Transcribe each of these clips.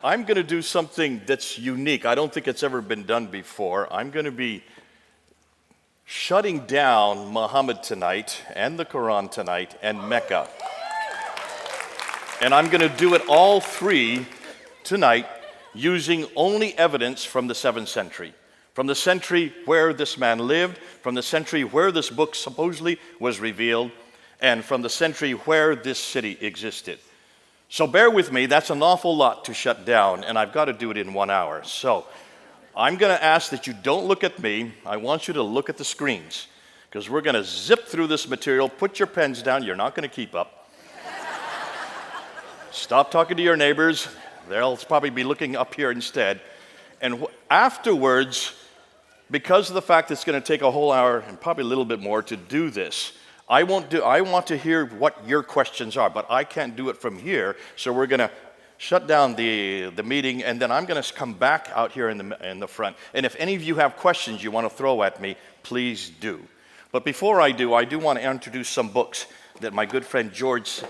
I'm going to do something that's unique. I don't think it's ever been done before. I'm going to be shutting down Muhammad tonight, and the Quran tonight, and Mecca. And I'm going to do it all three tonight using only evidence from the 7th century. From the century where this man lived, from the century where this book supposedly was revealed, and from the century where this city existed. So bear with me, that's an awful lot to shut down, and I've got to do it in 1 hour. So I'm going to ask that you don't look at me. I want you to look at the screens, because we're going to zip through this material. Put your pens down. You're not going to keep up. Stop talking to your neighbors. They'll probably be looking up here instead. And afterwards, because of the fact that it's going to take a whole hour and probably a little bit more to do this, I want to hear what your questions are, but I can't do it from here. So we're going to shut down the meeting, and then I'm going to come back out here in the front. And if any of you have questions you want to throw at me, please do. But before I do want to introduce some books that my good friend George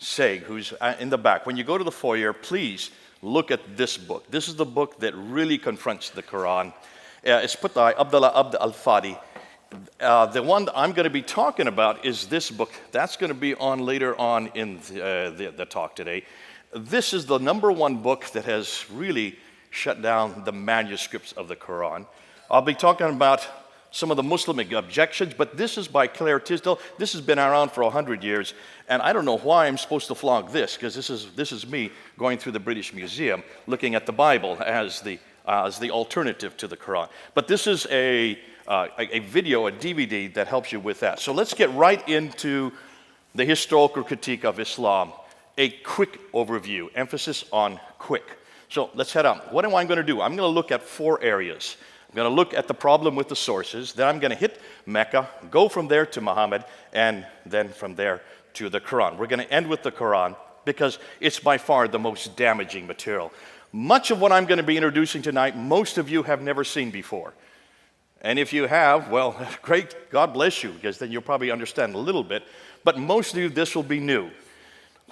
Saig, who's in the back. When you go to the foyer, please look at this book. This is the book that really confronts the Quran. It's put by Abdullah Abd al-Fadi. The one that I'm going to be talking about is this book. That's going to be on later on in the talk today. This is the #1 book that has really shut down the manuscripts of the Quran. I'll be talking about some of the Muslim objections, but this is by Claire Tisdale. This has been around for 100 years, and I don't know why I'm supposed to flog this, because this is me going through the British Museum looking at the Bible as the alternative to the Quran. But this is a video, a DVD that helps you with that. So let's get right into the historical critique of Islam. A quick overview, emphasis on quick. So let's head on. What am I going to do? I'm going to look at 4 areas. I'm going to look at the problem with the sources, then I'm going to hit Mecca, go from there to Muhammad, and then from there to the Quran. We're going to end with the Quran because it's by far the most damaging material. Much of what I'm going to be introducing tonight, most of you have never seen before. And if you have, well, great, God bless you, because then you'll probably understand a little bit. But most of you, this will be new.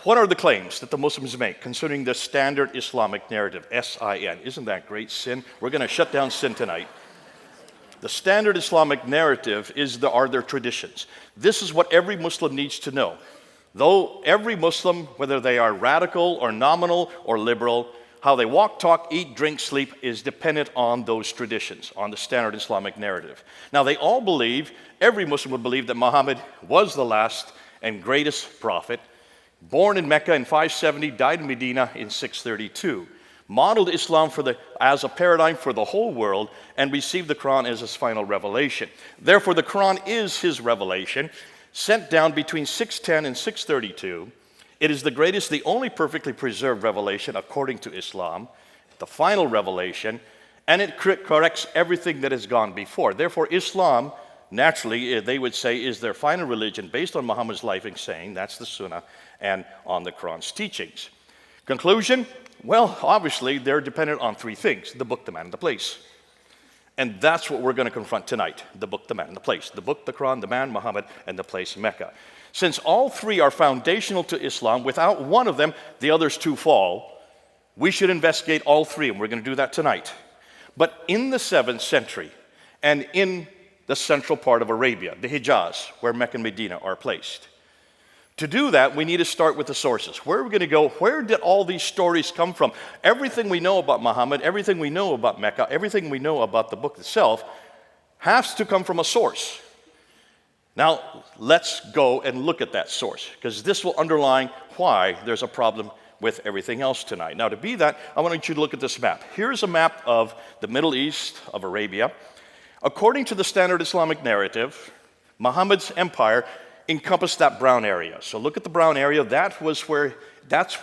What are the claims that the Muslims make concerning the standard Islamic narrative, S-I-N? Isn't that great? Sin. We're going to shut down sin tonight. The standard Islamic narrative are their traditions. This is what every Muslim needs to know. Though every Muslim, whether they are radical or nominal or liberal, how they walk, talk, eat, drink, sleep is dependent on those traditions, on the standard Islamic narrative. Now, they all believe, every Muslim would believe that Muhammad was the last and greatest prophet, born in Mecca in 570, died in Medina in 632, modeled Islam as a paradigm for the whole world, and received the Quran as his final revelation. Therefore, the Quran is his revelation, sent down between 610 and 632. It is the greatest, the only perfectly preserved revelation according to Islam, the final revelation, and it corrects everything that has gone before. Therefore, Islam, naturally, they would say, is their final religion based on Muhammad's life and saying, that's the Sunnah, and on the Quran's teachings. Conclusion? Well, obviously, they're dependent on 3 things: the book, the man, and the place. And that's what we're going to confront tonight: the book, the man, and the place. The book, the Quran, the man, Muhammad, and the place, Mecca. Since all 3 are foundational to Islam, without one of them, the others 2 fall. We should investigate all 3, and we're going to do that tonight. But in the 7th century, and in the central part of Arabia, the Hijaz, where Mecca and Medina are placed. To do that, we need to start with the sources. Where are we going to go? Where did all these stories come from? Everything we know about Muhammad, everything we know about Mecca, everything we know about the book itself has to come from a source. Now, let's go and look at that source, because this will underline why there's a problem with everything else tonight. Now, to be that, I want you to look at this map. Here's a map of the Middle East, of Arabia. According to the standard Islamic narrative, Muhammad's empire encompassed that brown area. So look at the brown area. That's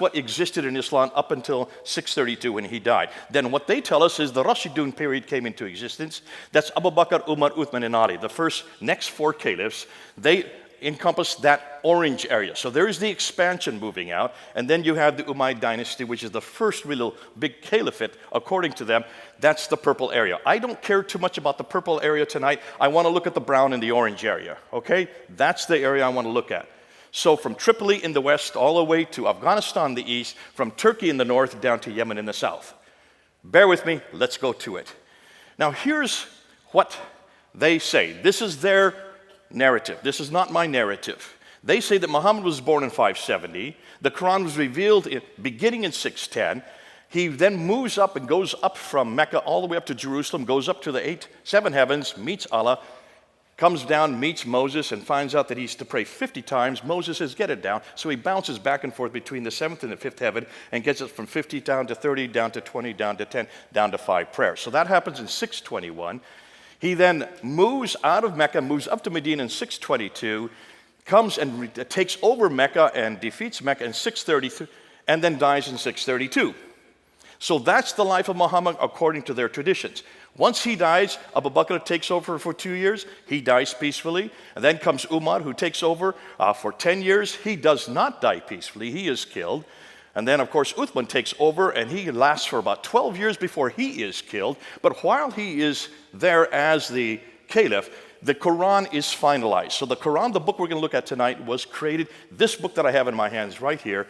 what existed in Islam up until 632 when he died. Then what they tell us is the Rashidun period came into existence. That's Abu Bakr, Umar, Uthman, and Ali. The next 4 caliphs, they encompass that orange area. So there is the expansion moving out. And then you have the Umayyad dynasty, which is the first real big caliphate, according to them. That's the purple area. I don't care too much about the purple area tonight. I want to look at the brown and the orange area, okay? That's the area I want to look at. So from Tripoli in the west all the way to Afghanistan in the east, from Turkey in the north down to Yemen in the south. Bear with me, let's go to it. Now here's what they say. This is their narrative. This is not my narrative. They say that Muhammad was born in 570. The Quran was revealed beginning in 610. He then moves up and goes up from Mecca all the way up to Jerusalem, goes up to the seven heavens, meets Allah, comes down, meets Moses, and finds out that he's to pray 50 times. Moses says, get it down. So he bounces back and forth between the seventh and the fifth heaven and gets it from 50 down to 30, down to 20, down to 10, down to 5 prayers. So that happens in 621. He then moves out of Mecca, moves up to Medina in 622, comes and takes over Mecca and defeats Mecca in 633, and then dies in 632. So that's the life of Muhammad according to their traditions. Once he dies, Abu Bakr takes over for 2 years. He dies peacefully. And then comes Umar, who takes over for 10 years. He does not die peacefully. He is killed. And then, of course, Uthman takes over, and he lasts for about 12 years before he is killed. But while he is there as the caliph, the Quran is finalized. So the Quran, the book we're going to look at tonight, was created. This book that I have in my hands right here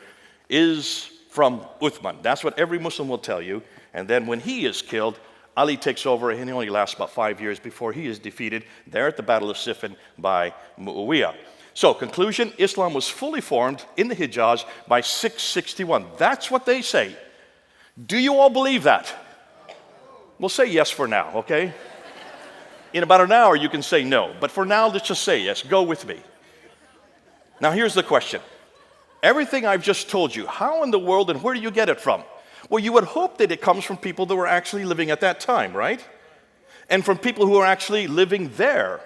is from Uthman. That's what every Muslim will tell you. And then when he is killed, Ali takes over, and he only lasts about 5 years before he is defeated there at the Battle of Siffin by Muawiyah. So, conclusion, Islam was fully formed in the Hijaz by 661. That's what they say. Do you all believe that? We'll say yes for now, okay? In about an hour, you can say no. But for now, let's just say yes. Go with me. Now, here's the question. Everything I've just told you, how in the world and where do you get it from? Well, you would hope that it comes from people that were actually living at that time, right? And from people who are actually living there,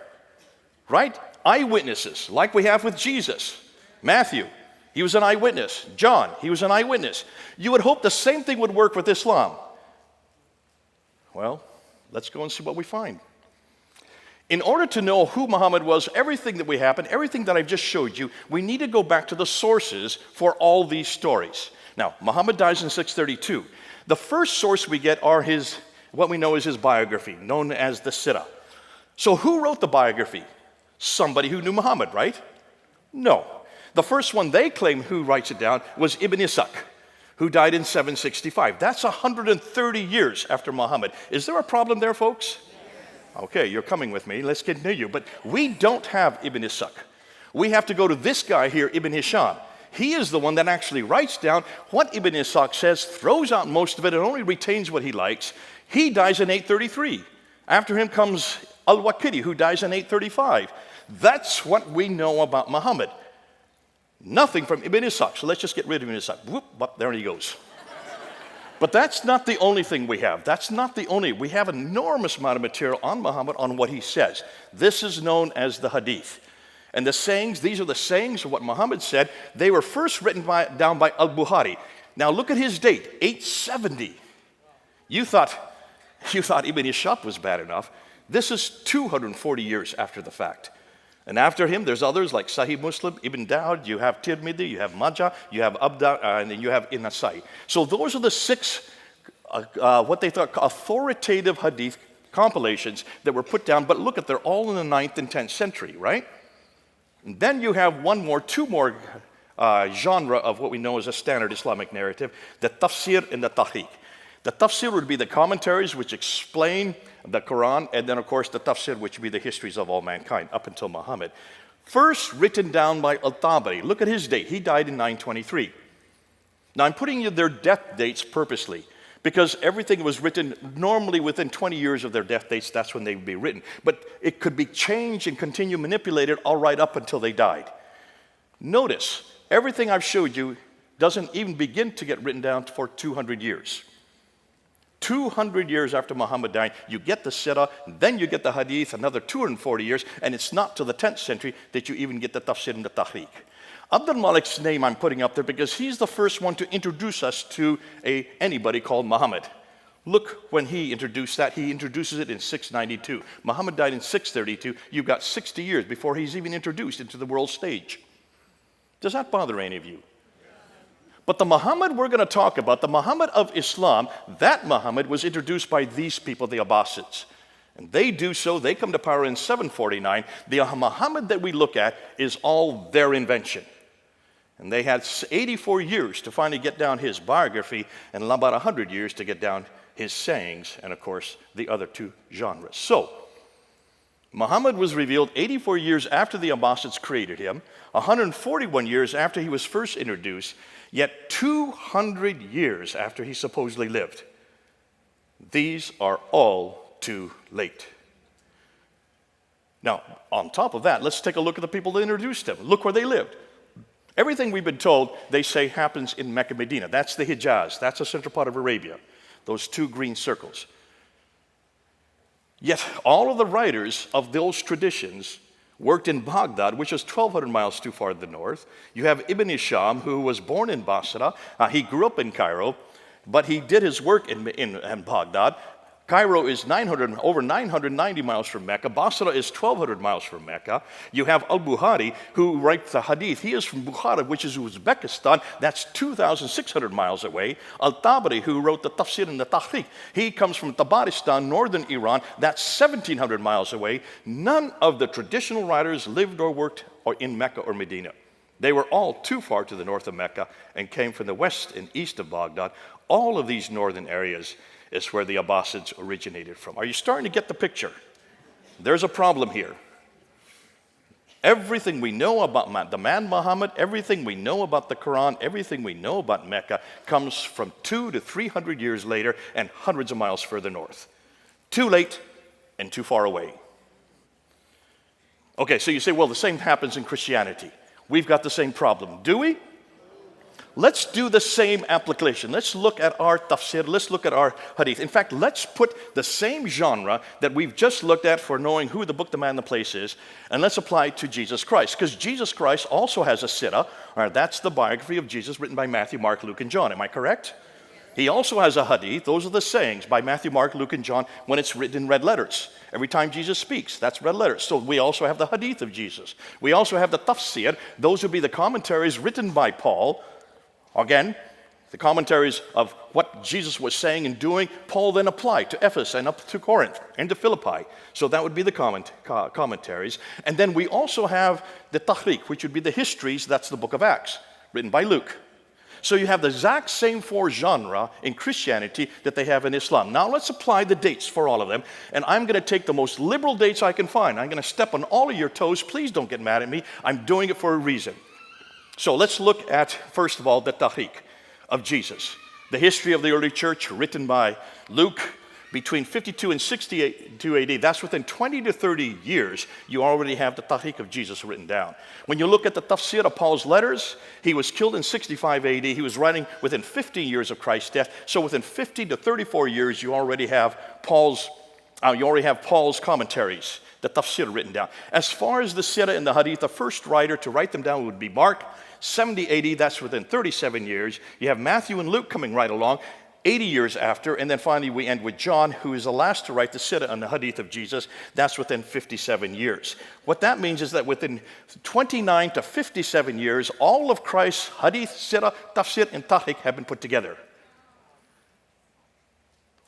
right? Eyewitnesses, like we have with Jesus. Matthew, he was an eyewitness. John, he was an eyewitness. You would hope the same thing would work with Islam. Well, let's go and see what we find. In order to know who Muhammad was, everything that we happened, everything that I've just showed you, we need to go back to the sources for all these stories. Now, Muhammad dies in 632. The first source we get are what we know is his biography, known as the Sirah. So who wrote the biography? Somebody who knew Muhammad, right? No. The first one they claim who writes it down was Ibn Ishaq, who died in 765. That's 130 years after Muhammad. Is there a problem there, folks? Okay, you're coming with me. Let's continue. But we don't have Ibn Ishaq. We have to go to this guy here, Ibn Hisham. He is the one that actually writes down what Ibn Ishaq says, throws out most of it, and only retains what he likes. He dies in 833. After him comes Al-Waqidi, who dies in 835. That's what we know about Muhammad. Nothing from Ibn Ishaq. So let's just get rid of Ibn Ishaq. Whoop, there he goes. But that's not the only thing we have. That's not the only. We have an enormous amount of material on Muhammad, on what he says. This is known as the Hadith. And the sayings, these are the sayings of what Muhammad said. They were first written down by Al-Bukhari. Now look at his date, 870. You thought Ibn Ishaq was bad enough. This is 240 years after the fact. And after him, there's others like Sahih Muslim, Ibn Dawud, you have Tirmidhi, you have Majah, you have Abda, and then you have Nasai. So those are the 6, what they thought authoritative hadith compilations that were put down. But look at, they're all in the 9th and 10th century, right? And then you have two more genre of what we know as a standard Islamic narrative, the tafsir and the tahqiq. The tafsir would be the commentaries which explain the Quran, and then of course the tafsir, which would be the histories of all mankind up until Muhammad. First written down by Al-Tabari. Look at his date. He died in 923. Now I'm putting you their death dates purposely because everything was written normally within 20 years of their death dates. That's when they would be written. But it could be changed and continue manipulated all right up until they died. Notice, everything I've showed you doesn't even begin to get written down for 200 years. 200 years after Muhammad died, you get the Sirah, then you get the Hadith, another 240 years, and it's not till the 10th century that you even get the Tafsir and the Tahqiq. Abdul Malik's name I'm putting up there because he's the first one to introduce us to anybody called Muhammad. Look, when he introduced that, he introduces it in 692. Muhammad died in 632. You've got 60 years before he's even introduced into the world stage. Does that bother any of you? But the Muhammad we're going to talk about, the Muhammad of Islam, that Muhammad was introduced by these people, the Abbasids. And they do so, they come to power in 749. The Muhammad that we look at is all their invention. And they had 84 years to finally get down his biography, and about 100 years to get down his sayings, and of course, the other two genres. So, Muhammad was revealed 84 years after the apostles created him, 141 years after he was first introduced, yet 200 years after he supposedly lived. These are all too late. Now, on top of that, let's take a look at the people that introduced him. Look where they lived. Everything we've been told, they say, happens in Mecca, Medina. That's the Hijaz. That's the central part of Arabia. Those two green circles. Yet all of the writers of those traditions worked in Baghdad, which is 1,200 miles too far to the north. You have Ibn Hisham, who was born in Basra. He grew up in Cairo, but he did his work in Baghdad. Cairo is over 990 miles from Mecca. Basra is 1,200 miles from Mecca. You have Al-Bukhari, who writes the hadith. He is from Bukhara, which is Uzbekistan. That's 2,600 miles away. Al-Tabari, who wrote the Tafsir and the Tahqiq, he comes from Tabaristan, northern Iran. That's 1,700 miles away. None of the traditional writers lived or worked in Mecca or Medina. They were all too far to the north of Mecca and came from the west and east of Baghdad. All of these northern areas is where the Abbasids originated from. Are you starting to get the picture? There's a problem here. Everything we know about the man Muhammad, everything we know about the Quran, everything we know about Mecca comes from 200 to 300 years later and hundreds of miles further north. Too late and too far away. Okay, so you say, well, the same happens in Christianity. We've got the same problem. Do we? Let's do the same application. Let's look at our tafsir. Let's look at our hadith. In fact, let's put the same genre that we've just looked at for knowing who the book, the man, the place is, and let's apply it to Jesus Christ. Because Jesus Christ also has a sirah. That's the biography of Jesus written by Matthew, Mark, Luke, and John. Am I correct? He also has a hadith. Those are the sayings by Matthew, Mark, Luke, and John when it's written in red letters. Every time Jesus speaks, that's red letters. So we also have the hadith of Jesus. We also have the tafsir. Those would be the commentaries written by Paul. Again, the commentaries of what Jesus was saying and doing, Paul then applied to Ephesus and up to Corinth and to Philippi. So that would be the commentaries. And then we also have the tahriq, which would be the histories. That's the book of Acts, written by Luke. So you have the exact same four genres in Christianity that they have in Islam. Now let's apply the dates for all of them. And I'm going to take the most liberal dates I can find. I'm going to step on all of your toes. Please don't get mad at me. I'm doing it for a reason. So let's look at, first of all, the Tahriq of Jesus. The history of the early church written by Luke between 52 and 62 AD. That's within 20 to 30 years, you already have the Tahriq of Jesus written down. When you look at the tafsir of Paul's letters, he was killed in 65 AD. He was writing within 50 years of Christ's death. So within 50 to 34 years, you already have Paul's commentaries, the tafsir written down. As far as the sirah and the hadith, the first writer to write them down would be Mark, 70 AD, that's within 37 years. You have Matthew and Luke coming right along, 80 years after, and then finally we end with John, who is the last to write the sirah and the hadith of Jesus. That's within 57 years. What that means is that within 29 to 57 years, all of Christ's hadith, sirah, tafsir, and tahriq have been put together.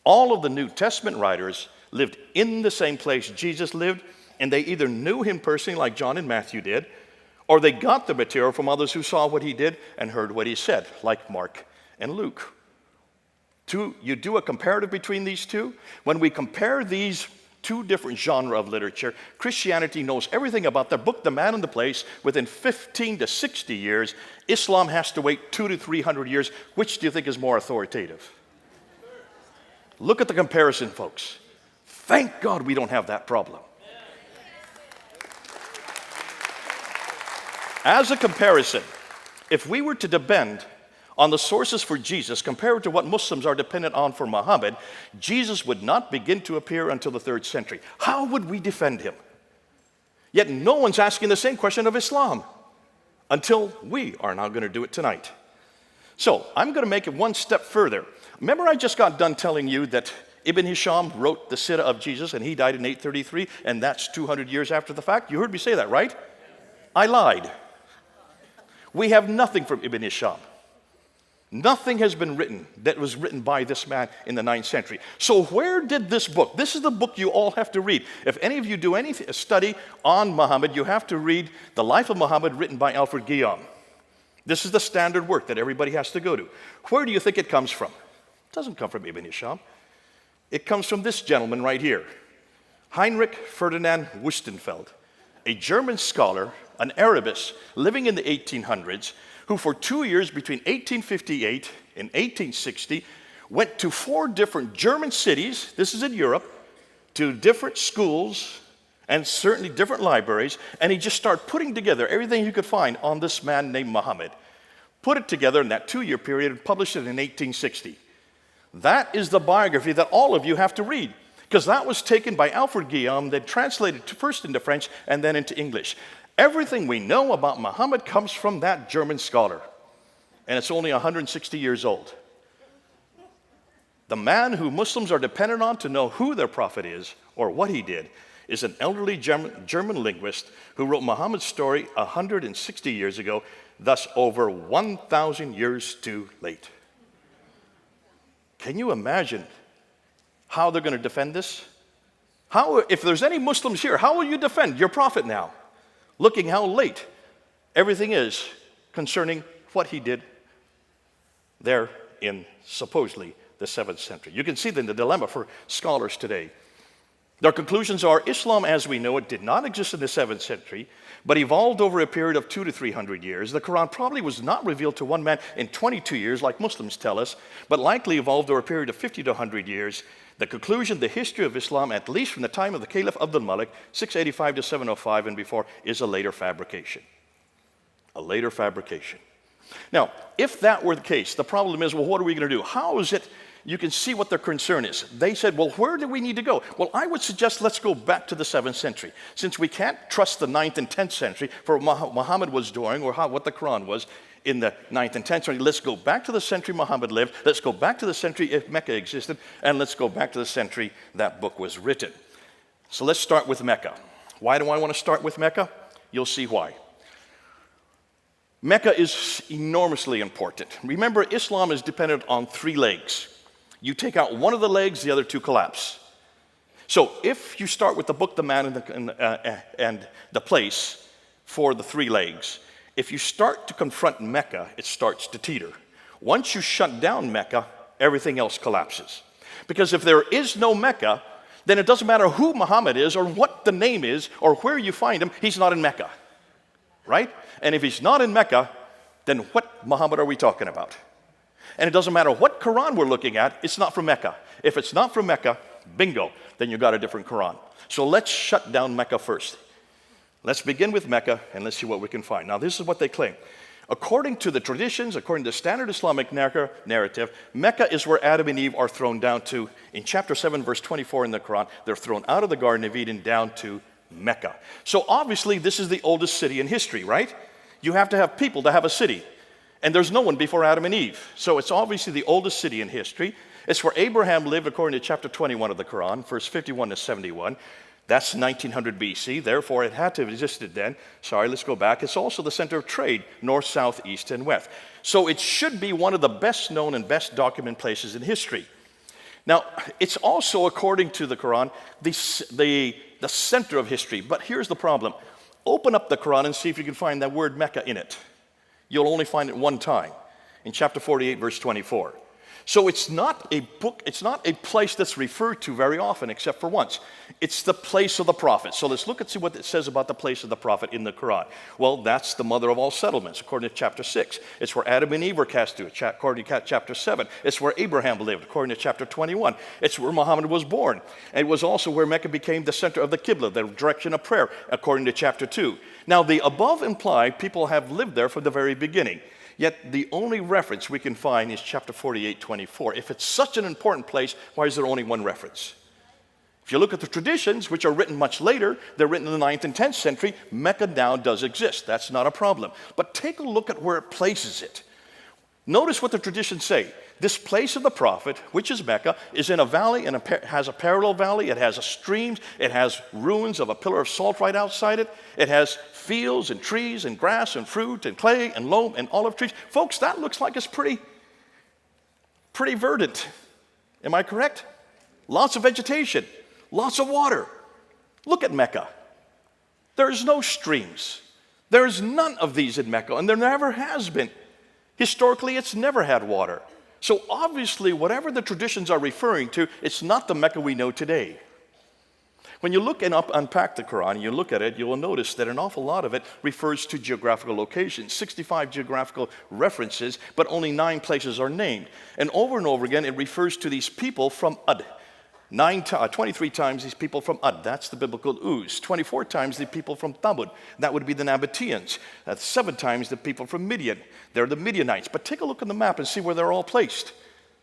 All of the New Testament writers lived in the same place Jesus lived, and they either knew him personally like John and Matthew did, or they got the material from others who saw what he did and heard what he said, like Mark and Luke. You do a comparative between these two. When we compare these two different genres of literature, Christianity knows everything about the book, the man, and the place within 15 to 60 years. Islam has to wait 200 to 300 years. Which do you think is more authoritative? Look at the comparison, folks. Thank God we don't have that problem. As a comparison, if we were to depend on the sources for Jesus compared to what Muslims are dependent on for Muhammad, Jesus would not begin to appear until the 3rd century. How would we defend him? Yet no one's asking the same question of Islam until we are now going to do it tonight. So I'm going to make it one step further. Remember I just got done telling you that Ibn Hisham wrote the sirah of Jesus and he died in 833, and that's 200 years after the fact? You heard me say that, right? I lied. We have nothing from Ibn Hisham. Nothing has been written that was written by this man in the 9th century. So where did this book, this is the book you all have to read. If any of you do any study on Muhammad, you have to read The Life of Muhammad written by Alfred Guillaume. This is the standard work that everybody has to go to. Where do you think it comes from? It doesn't come from Ibn Hisham. It comes from this gentleman right here, Heinrich Ferdinand Wüstenfeld, a German scholar, an Arabist living in the 1800s, who for 2 years between 1858 and 1860 went to 4 different German cities, this is in Europe, to different schools and certainly different libraries, and he just started putting together everything he could find on this man named Muhammad. Put it together in that 2-year period and published it in 1860. That is the biography that all of you have to read, because that was taken by Alfred Guillaume, then translated first into French and then into English. Everything we know about Muhammad comes from that German scholar, and it's only 160 years old. The man who Muslims are dependent on to know who their prophet is or what he did is an elderly German linguist who wrote Muhammad's story 160 years ago, thus over 1,000 years too late. Can you imagine how they're going to defend this? If there's any Muslims here, how will you defend your prophet now? Looking how late everything is concerning what he did there in supposedly the 7th century. You can see then the dilemma for scholars today. Their conclusions are Islam as we know it did not exist in the 7th century, but evolved over a period of 200 to 300 years. The Quran probably was not revealed to one man in 22 years, like Muslims tell us, but likely evolved over a period of 50 to 100 years. The conclusion, the history of Islam, at least from the time of the Caliph Abdul Malik, 685 to 705 and before, is a later fabrication. A later fabrication. Now, if that were the case, the problem is, well, what are we going to do? How is it? You can see what their concern is. They said, well, where do we need to go? Well, I would suggest let's go back to the 7th century. Since we can't trust the 9th and 10th century for what Muhammad was doing or what the Quran was in the 9th and 10th century, let's go back to the century Muhammad lived. Let's go back to the century if Mecca existed. And let's go back to the century that book was written. So let's start with Mecca. Why do I want to start with Mecca? You'll see why. Mecca is enormously important. Remember, Islam is dependent on 3 legs. You take out one of the legs, the other 2 collapse. So if you start with the book, the man, and the place for the 3 legs, if you start to confront Mecca, it starts to teeter. Once you shut down Mecca, everything else collapses. Because if there is no Mecca, then it doesn't matter who Muhammad is or what the name is or where you find him, he's not in Mecca. Right? And if he's not in Mecca, then what Muhammad are we talking about? And it doesn't matter what Quran we're looking at, it's not from Mecca. If it's not from Mecca, bingo, then you got a different Quran. So let's shut down Mecca first. Let's begin with Mecca and let's see what we can find. Now this is what they claim. According to the traditions, according to the standard Islamic narrative, Mecca is where Adam and Eve are thrown down to. In chapter 7, verse 24 in the Quran, they're thrown out of the Garden of Eden down to Mecca. So obviously this is the oldest city in history, right? You have to have people to have a city. And there's no one before Adam and Eve. So it's obviously the oldest city in history. It's where Abraham lived according to chapter 21 of the Quran, verse 51 to 71. That's 1900 BC. Therefore, it had to have existed then. Sorry, let's go back. It's also the center of trade, north, south, east, and west. So it should be one of the best known and best documented places in history. Now, it's also, according to the Quran, the center of history. But here's the problem. Open up the Quran and see if you can find that word Mecca in it. You'll only find it one time, in chapter 48, verse 24. So it's not a book, it's not a place that's referred to very often, except for once. It's the place of the prophet. So let's look and see what it says about the place of the prophet in the Quran. Well, that's the mother of all settlements, according to chapter 6. It's where Adam and Eve were cast to, according to chapter 7. It's where Abraham lived, according to chapter 21. It's where Muhammad was born. And it was also where Mecca became the center of the Qibla, the direction of prayer, according to chapter 2. Now, the above imply people have lived there from the very beginning. Yet the only reference we can find is chapter 48, 24. If it's such an important place, why is there only one reference? If you look at the traditions, which are written much later, they're written in the 9th and 10th century, Mecca now does exist. That's not a problem. But take a look at where it places it. Notice what the traditions say. This place of the prophet, which is Mecca, is in a valley and has a parallel valley. It has streams. It has ruins of a pillar of salt right outside it. It has fields and trees and grass and fruit and clay and loam and olive trees. Folks, that looks like it's pretty verdant. Am I correct? Lots of vegetation, lots of water. Look at Mecca. There's no streams. There's none of these in Mecca, and there never has been. Historically, it's never had water. So obviously, whatever the traditions are referring to, it's not the Mecca we know today. When you look and unpack the Quran, and you look at it, you will notice that an awful lot of it refers to geographical locations, 65 geographical references, but only 9 places are named. And over again, it refers to these people from Ad. 23 times these people from Ad, that's the biblical Uz. 24 times the people from Thamud, that would be the Nabateans. That's 7 times the people from Midian, they're the Midianites. But take a look at the map and see where they're all placed.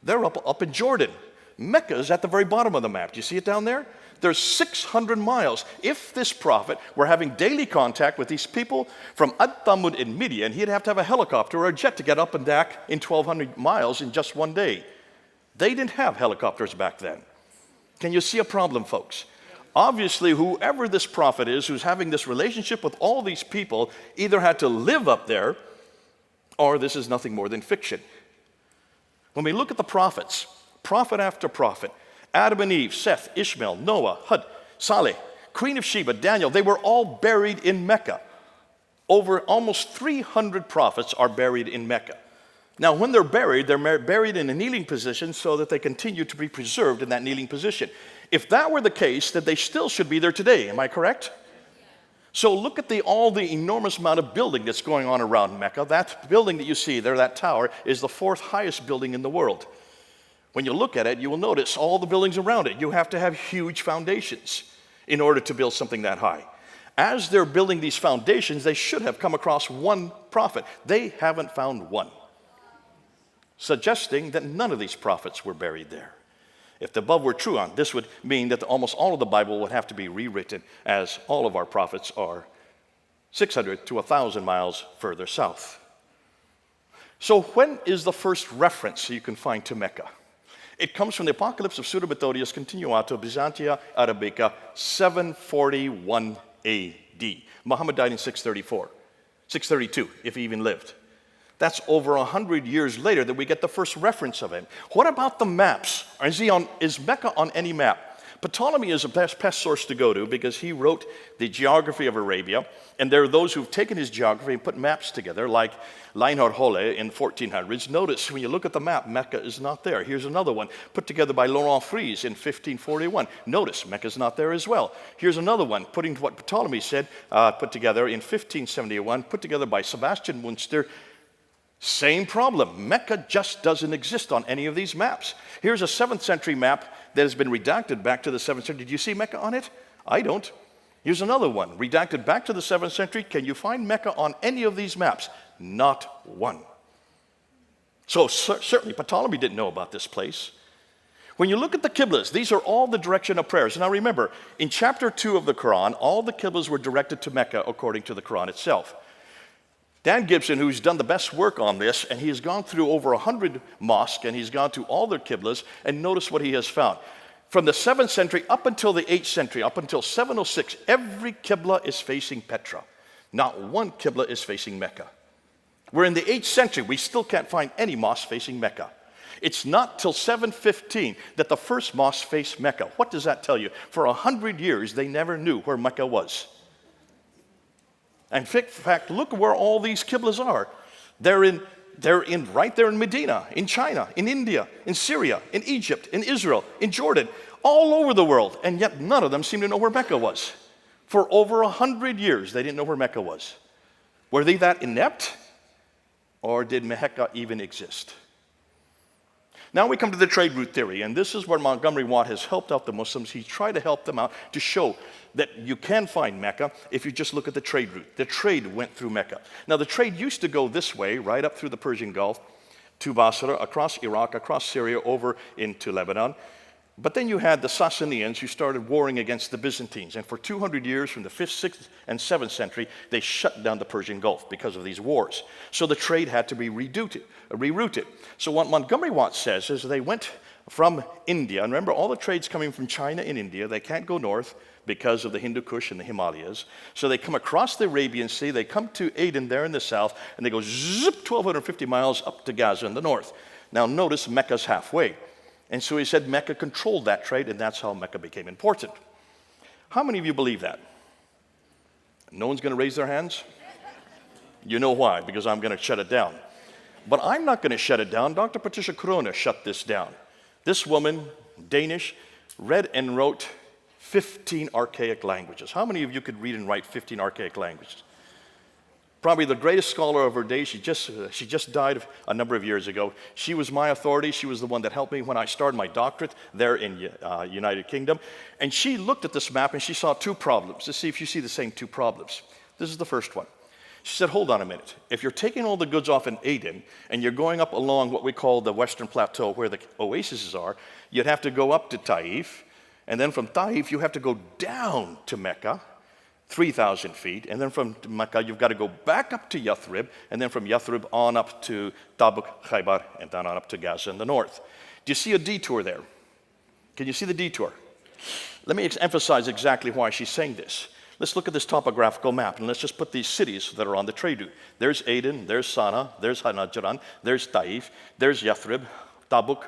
They're up in Jordan. Mecca is at the very bottom of the map. Do you see it down there? There's 600 miles. If this prophet were having daily contact with these people from Ad Thamud and Midian, he'd have to have a helicopter or a jet to get up and back in 1,200 miles in just one day. They didn't have helicopters back then. Can you see a problem, folks? Obviously, whoever this prophet is who's having this relationship with all these people either had to live up there or this is nothing more than fiction. When we look at the prophets, prophet after prophet, Adam and Eve, Seth, Ishmael, Noah, Hud, Saleh, Queen of Sheba, Daniel, they were all buried in Mecca. Over almost 300 prophets are buried in Mecca. Now, when they're buried in a kneeling position so that they continue to be preserved in that kneeling position. If that were the case, then they still should be there today. Am I correct? So look at all the enormous amount of building that's going on around Mecca. That building that you see there, that tower, is the 4th highest building in the world. When you look at it, you will notice all the buildings around it. You have to have huge foundations in order to build something that high. As they're building these foundations, they should have come across one prophet. They haven't found one, suggesting that none of these prophets were buried there. If the above were true, this would mean that almost all of the Bible would have to be rewritten, as all of our prophets are 600 to 1,000 miles further south. So when is the first reference you can find to Mecca? It comes from the Apocalypse of Pseudo-Methodius Continuato Byzantia Arabica, 741 A.D. Muhammad died in 632, if he even lived. That's over 100 years later that we get the first reference of it. What about the maps? Is Mecca on any map? Ptolemy is the best source to go to because he wrote the geography of Arabia, and there are those who've taken his geography and put maps together, like Reinhard Holle in 1400s. Notice when you look at the map, Mecca is not there. Here's another one put together by Laurent Fries in 1541. Notice Mecca is not there as well. Here's another one putting what Ptolemy said, put together in 1571, put together by Sebastian Munster. Same problem. Mecca just doesn't exist on any of these maps. Here's a 7th century map that has been redacted back to the 7th century. Do you see Mecca on it? I don't. Here's another one, redacted back to the 7th century. Can you find Mecca on any of these maps? Not one. So certainly Ptolemy didn't know about this place. When you look at the Qiblas, these are all the direction of prayers. Now remember, in chapter 2 of the Quran, all the Qiblas were directed to Mecca according to the Quran itself. Dan Gibson, who's done the best work on this, and he has gone through over 100 mosques, and he's gone to all their Qiblas, and notice what he has found. From the 7th century up until the 8th century, up until 706, every Qibla is facing Petra. Not one Qibla is facing Mecca. We're in the 8th century. We still can't find any mosque facing Mecca. It's not till 715 that the first mosque faced Mecca. What does that tell you? For 100 years, they never knew where Mecca was. In fact, look where all these Qiblas are. They're right there in Medina, in China, in India, in Syria, in Egypt, in Israel, in Jordan, all over the world. And yet none of them seem to know where Mecca was. For over 100 years, they didn't know where Mecca was. Were they that inept? Or did Mecca even exist? Now we come to the trade route theory, and this is where Montgomery Watt has helped out the Muslims. He tried to help them out to show that you can find Mecca if you just look at the trade route. The trade went through Mecca. Now the trade used to go this way, right up through the Persian Gulf, to Basra, across Iraq, across Syria, over into Lebanon. But then you had the Sassanians who started warring against the Byzantines. And for 200 years, from the 5th, 6th, and 7th century, they shut down the Persian Gulf because of these wars. So the trade had to be rerouted. So what Montgomery Watt says is they went from India. And remember, all the trade's coming from China and India. They can't go north because of the Hindu Kush and the Himalayas. So they come across the Arabian Sea. They come to Aden there in the south. And they go zip 1,250 miles up to Gaza in the north. Now notice Mecca's halfway. And so he said Mecca controlled that trade, and that's how Mecca became important. How many of you believe that? No one's going to raise their hands? You know why, because I'm going to shut it down. But I'm not going to shut it down. Dr. Patricia Corona shut this down. This woman, Danish, read and wrote 15 archaic languages. How many of you could read and write 15 archaic languages? Probably the greatest scholar of her day. She just died a number of years ago. She was my authority. She was the one that helped me when I started my doctorate there in United Kingdom. And she looked at this map and she saw two problems. Let's see if you see the same two problems. This is the first one. She said, hold on a minute. If you're taking all the goods off in Aden and you're going up along what we call the Western Plateau where the oases are, you'd have to go up to Taif. And then from Taif, you have to go down to Mecca, 3,000 feet. And then from Mecca, you've got to go back up to Yathrib. And then from Yathrib on up to Tabuk, Khaybar, and then on up to Gaza in the north. Do you see a detour there? Can you see the detour? Let me emphasize exactly why she's saying this. Let's look at this topographical map, and let's just put these cities that are on the trade route. There's Aden, there's Sana'a, there's Najran, there's Taif, there's Yathrib, Tabuk,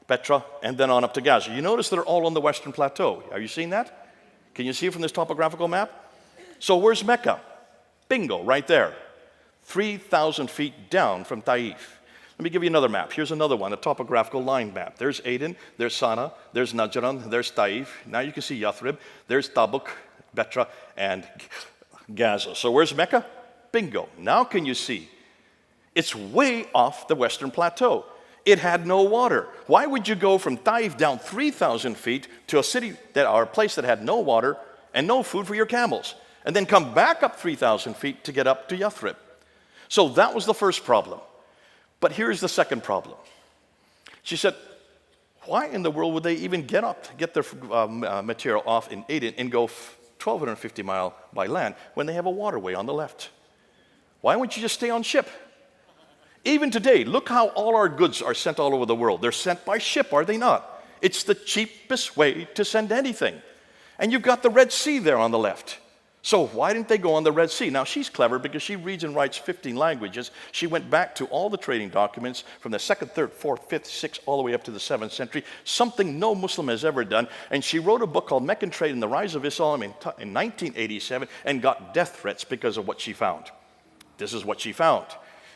Petra, and then on up to Gaza. You notice they're all on the Western Plateau. Are you seeing that? Can you see it from this topographical map? So where's Mecca? Bingo, right there. 3,000 feet down from Taif. Let me give you another map. Here's another one, a topographical line map. There's Aden, there's Sana'a, there's Najran, there's Taif. Now you can see Yathrib, there's Tabuk, Petra, and Gaza. So where's Mecca? Bingo. Now can you see? It's way off the Western Plateau. It had no water. Why would you go from Taif down 3,000 feet to a city or a place that had no water and no food for your camels, and then come back up 3,000 feet to get up to Yathrib? So that was the first problem. But here's the second problem. She said, why in the world would they even get their material off in Aden and go 1,250 miles by land when they have a waterway on the left? Why wouldn't you just stay on ship? Even today, look how all our goods are sent all over the world. They're sent by ship, are they not? It's the cheapest way to send anything. And you've got the Red Sea there on the left. So why didn't they go on the Red Sea? Now, she's clever because she reads and writes 15 languages. She went back to all the trading documents from the 2nd, 3rd, 4th, 5th, 6th, all the way up to the 7th century, something no Muslim has ever done. And she wrote a book called Meccan Trade and the Rise of Islam in 1987 and got death threats because of what she found. This is what she found.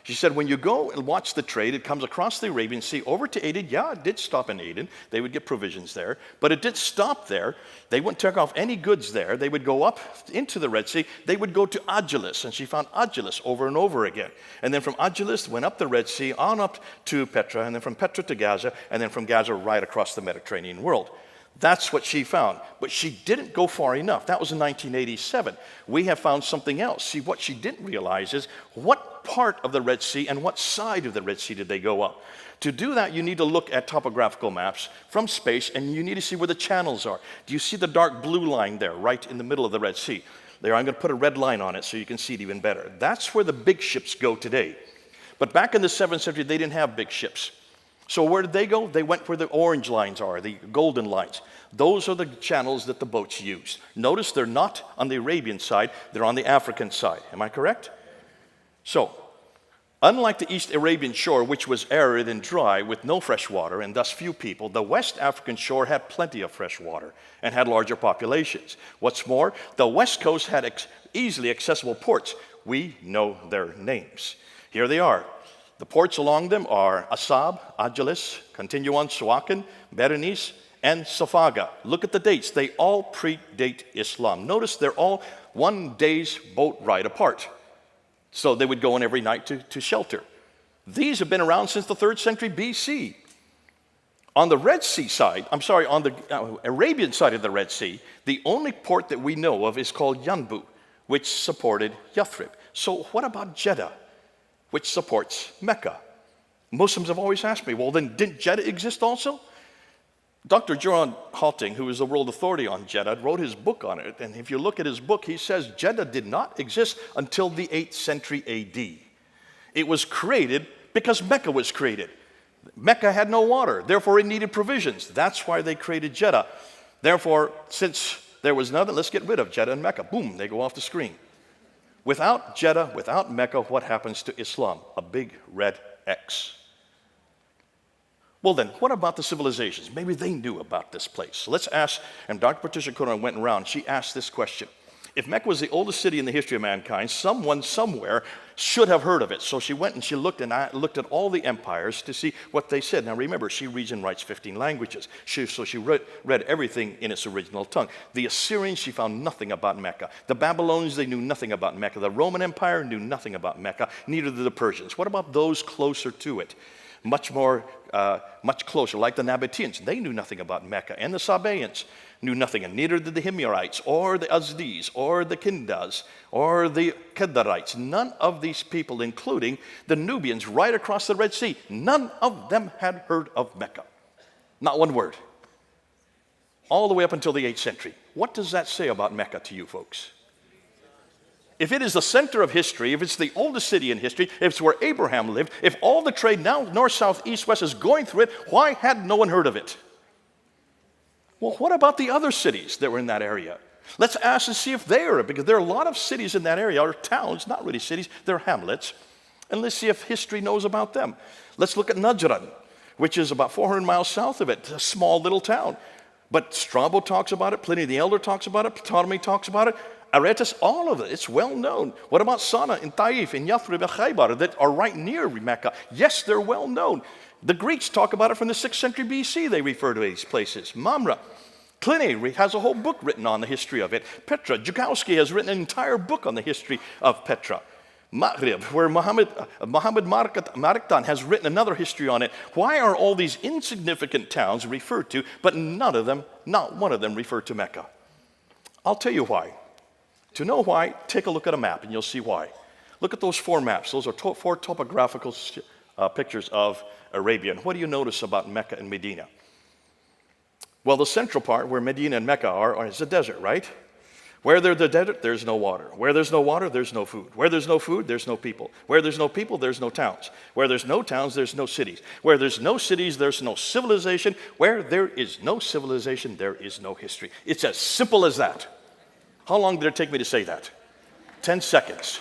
She said, when you go and watch the trade, it comes across the Arabian Sea over to Aden. Yeah, it did stop in Aden. They would get provisions there. But it did stop there. They wouldn't take off any goods there. They would go up into the Red Sea. They would go to Agilis, and she found Agilis over and over again. And then from Agilis, went up the Red Sea, on up to Petra, and then from Petra to Gaza, and then from Gaza right across the Mediterranean world. That's what she found. But she didn't go far enough. That was in 1987. We have found something else. See, what she didn't realize is what part of the Red Sea and what side of the Red Sea did they go up. To do that, you need to look at topographical maps from space, and you need to see where the channels are. Do you see the dark blue line there, right in the middle of the Red Sea? There, I'm going to put a red line on it so you can see it even better. That's where the big ships go today. But back in the 7th century, they didn't have big ships. So where did they go? They went where the orange lines are, the golden lines. Those are the channels that the boats use. Notice they're not on the Arabian side, they're on the African side. Am I correct? So, unlike the East Arabian shore, which was arid and dry with no fresh water and thus few people, the West African shore had plenty of fresh water and had larger populations. What's more, the West Coast had easily accessible ports. We know their names. Here they are. The ports along them are Asab, Agilis, continue on, Suakin, Berenice, and Safaga. Look at the dates. They all predate Islam. Notice they're all 1 day's boat ride apart. So they would go in every night to shelter. These have been around since the 3rd century BC. On the Red Sea side, on the Arabian side of the Red Sea, the only port that we know of is called Yanbu, which supported Yathrib. So what about Jeddah, which supports Mecca? Muslims have always asked me, well, then didn't Jeddah exist also? Dr. John Halting, who is the world authority on Jeddah, wrote his book on it. And if you look at his book, he says Jeddah did not exist until the 8th century AD. It was created because Mecca was created. Mecca had no water, therefore it needed provisions. That's why they created Jeddah. Therefore, since there was nothing, let's get rid of Jeddah and Mecca. Boom, they go off the screen. Without Jeddah, without Mecca, what happens to Islam? A big red X. Well then, what about the civilizations? Maybe they knew about this place. So let's ask, and Dr. Patricia Corona went around, she asked this question. If Mecca was the oldest city in the history of mankind, someone somewhere should have heard of it. So she went and she looked at all the empires to see what they said. Now remember, she reads and writes 15 languages. So she read everything in its original tongue. The Assyrians, she found nothing about Mecca. The Babylonians, they knew nothing about Mecca. The Roman Empire knew nothing about Mecca. Neither did the Persians. What about those closer to it? Much closer, like the Nabateans. They knew nothing about Mecca. And the Sabaeans knew nothing, and neither did the Himyarites, or the Azdis, or the Kindas, or the Kedarites. None of these people, including the Nubians right across the Red Sea, none of them had heard of Mecca. Not one word. All the way up until the 8th century. What does that say about Mecca to you folks? If it is the center of history, if it's the oldest city in history, if it's where Abraham lived, if all the trade now north, south, east, west is going through it, why had no one heard of it? Well, what about the other cities that were in that area? Let's ask and see if they are, because there are a lot of cities in that area, or towns, not really cities, they're hamlets. And let's see if history knows about them. Let's look at Najran, which is about 400 miles south of it, a small little town. But Strabo talks about it, Pliny the Elder talks about it, Ptolemy talks about it, Aretas, all of it, it's well known. What about Sana in Taif, in Yathrib, and Khaybar, that are right near Mecca? Yes, they're well known. The Greeks talk about it from the 6th century BC, they refer to these places. Mamre, Pliny has a whole book written on the history of it. Petra, Zukowski has written an entire book on the history of Petra. Maghrib, where Muhammad Mariktan has written another history on it. Why are all these insignificant towns referred to, but not one of them referred to Mecca? I'll tell you why. To know why, take a look at a map and you'll see why. Look at those 4 maps. Those are 4 topographical pictures of Arabia. And what do you notice about Mecca and Medina? Well, the central part where Medina and Mecca are is a desert, right? Where there's the desert, there's no water. Where there's no water, there's no food. Where there's no food, there's no people. Where there's no people, there's no towns. Where there's no towns, there's no cities. Where there's no cities, there's no civilization. Where there is no civilization, there is no history. It's as simple as that. How long did it take me to say that? 10 seconds.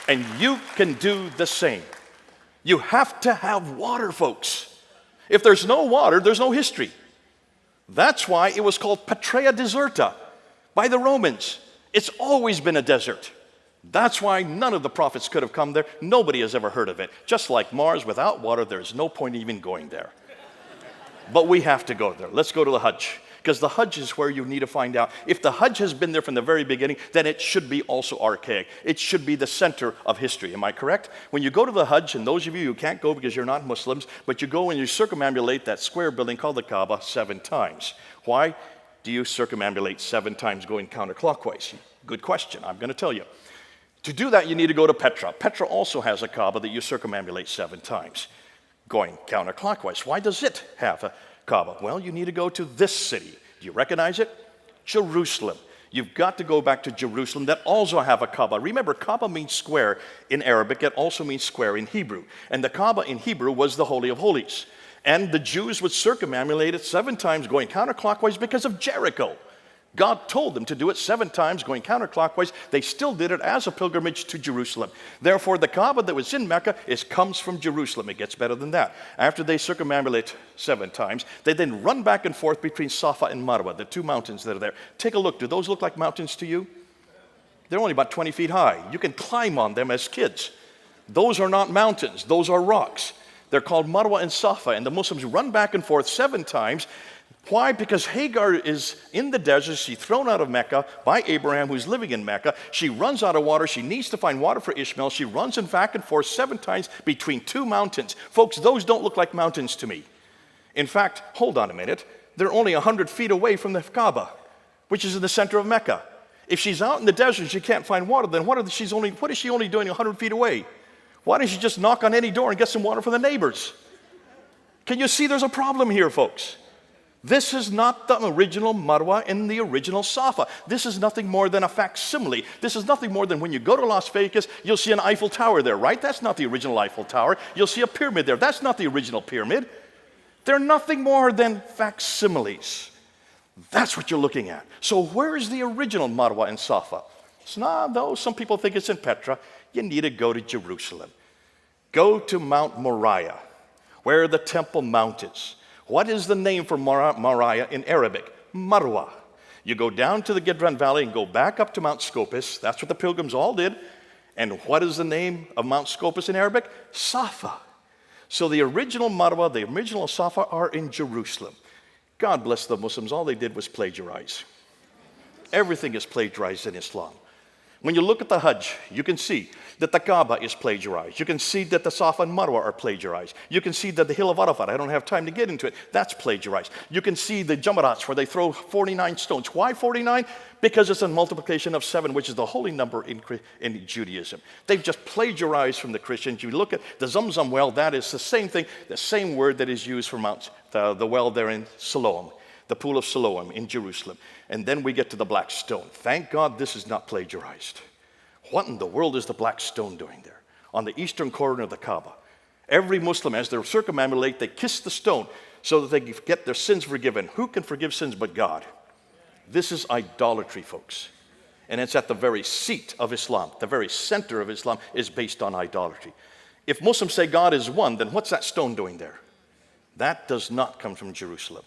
And you can do the same. You have to have water, folks. If there's no water, there's no history. That's why it was called Patria Deserta by the Romans. It's always been a desert. That's why none of the prophets could have come there. Nobody has ever heard of it. Just like Mars, without water, there's no point even going there. But we have to go there. Let's go to the Hajj. Because the Hajj is where you need to find out. If the Hajj has been there from the very beginning, then it should be also archaic. It should be the center of history. Am I correct? When you go to the Hajj, and those of you who can't go because you're not Muslims, but you go and you circumambulate that square building called the Kaaba 7 times. Why do you circumambulate 7 times going counterclockwise? Good question. I'm going to tell you. To do that, you need to go to Petra. Petra also has a Kaaba that you circumambulate 7 times going counterclockwise. Why does it have a Kaaba? Well, you need to go to this city. Do you recognize it? Jerusalem. You've got to go back to Jerusalem that also have a Kaaba. Remember, Kaaba means square in Arabic. It also means square in Hebrew. And the Kaaba in Hebrew was the Holy of Holies. And the Jews would circumambulate it 7 times going counterclockwise because of Jericho. God told them to do it 7 times going counterclockwise. They still did it as a pilgrimage to Jerusalem. Therefore, the Kaaba that was in Mecca comes from Jerusalem. It gets better than that. After they circumambulate 7 times, they then run back and forth between Safa and Marwa, the 2 mountains that are there. Take a look. Do those look like mountains to you? They're only about 20 feet high. You can climb on them as kids. Those are not mountains. Those are rocks. They're called Marwa and Safa, and the Muslims run back and forth 7 times. Why? Because Hagar is in the desert. She's thrown out of Mecca by Abraham, who's living in Mecca. She runs out of water. She needs to find water for Ishmael. She runs back and forth 7 times between 2 mountains. Folks, those don't look like mountains to me. In fact, hold on a minute. They're only 100 feet away from the Kaaba, which is in the center of Mecca. If she's out in the desert and she can't find water, then what is she only doing 100 feet away? Why don't she just knock on any door and get some water for the neighbors? Can you see there's a problem here, folks? This is not the original Marwa and the original Safa. This is nothing more than a facsimile. This is nothing more than when you go to Las Vegas, you'll see an Eiffel Tower there, right? That's not the original Eiffel Tower. You'll see a pyramid there. That's not the original pyramid. They're nothing more than facsimiles. That's what you're looking at. So where is the original Marwa and Safa? Though some people think it's in Petra. You need to go to Jerusalem. Go to Mount Moriah, where the Temple Mount is. What is the name for Moriah in Arabic? Marwa. You go down to the Kidron Valley and go back up to Mount Scopus. That's what the pilgrims all did. And what is the name of Mount Scopus in Arabic? Safa. So the original Marwa, the original Safa are in Jerusalem. God bless the Muslims. All they did was plagiarize. Everything is plagiarized in Islam. When you look at the Hajj, you can see that the Kaaba is plagiarized. You can see that the Safa and Marwa are plagiarized. You can see that the Hill of Arafat, I don't have time to get into it, that's plagiarized. You can see the Jamarats where they throw 49 stones. Why 49? Because it's a multiplication of 7, which is the holy number in Judaism. They've just plagiarized from the Christians. You look at the Zamzam well, that is the same thing, the same word that is used for the well there in Siloam, the pool of Siloam in Jerusalem. And then we get to the black stone. Thank God this is not plagiarized. What in the world is the black stone doing there? On the eastern corner of the Kaaba. Every Muslim, as they circumambulate, they kiss the stone so that they get their sins forgiven. Who can forgive sins but God? This is idolatry, folks. And it's at the very seat of Islam. The very center of Islam is based on idolatry. If Muslims say God is one, then what's that stone doing there? That does not come from Jerusalem.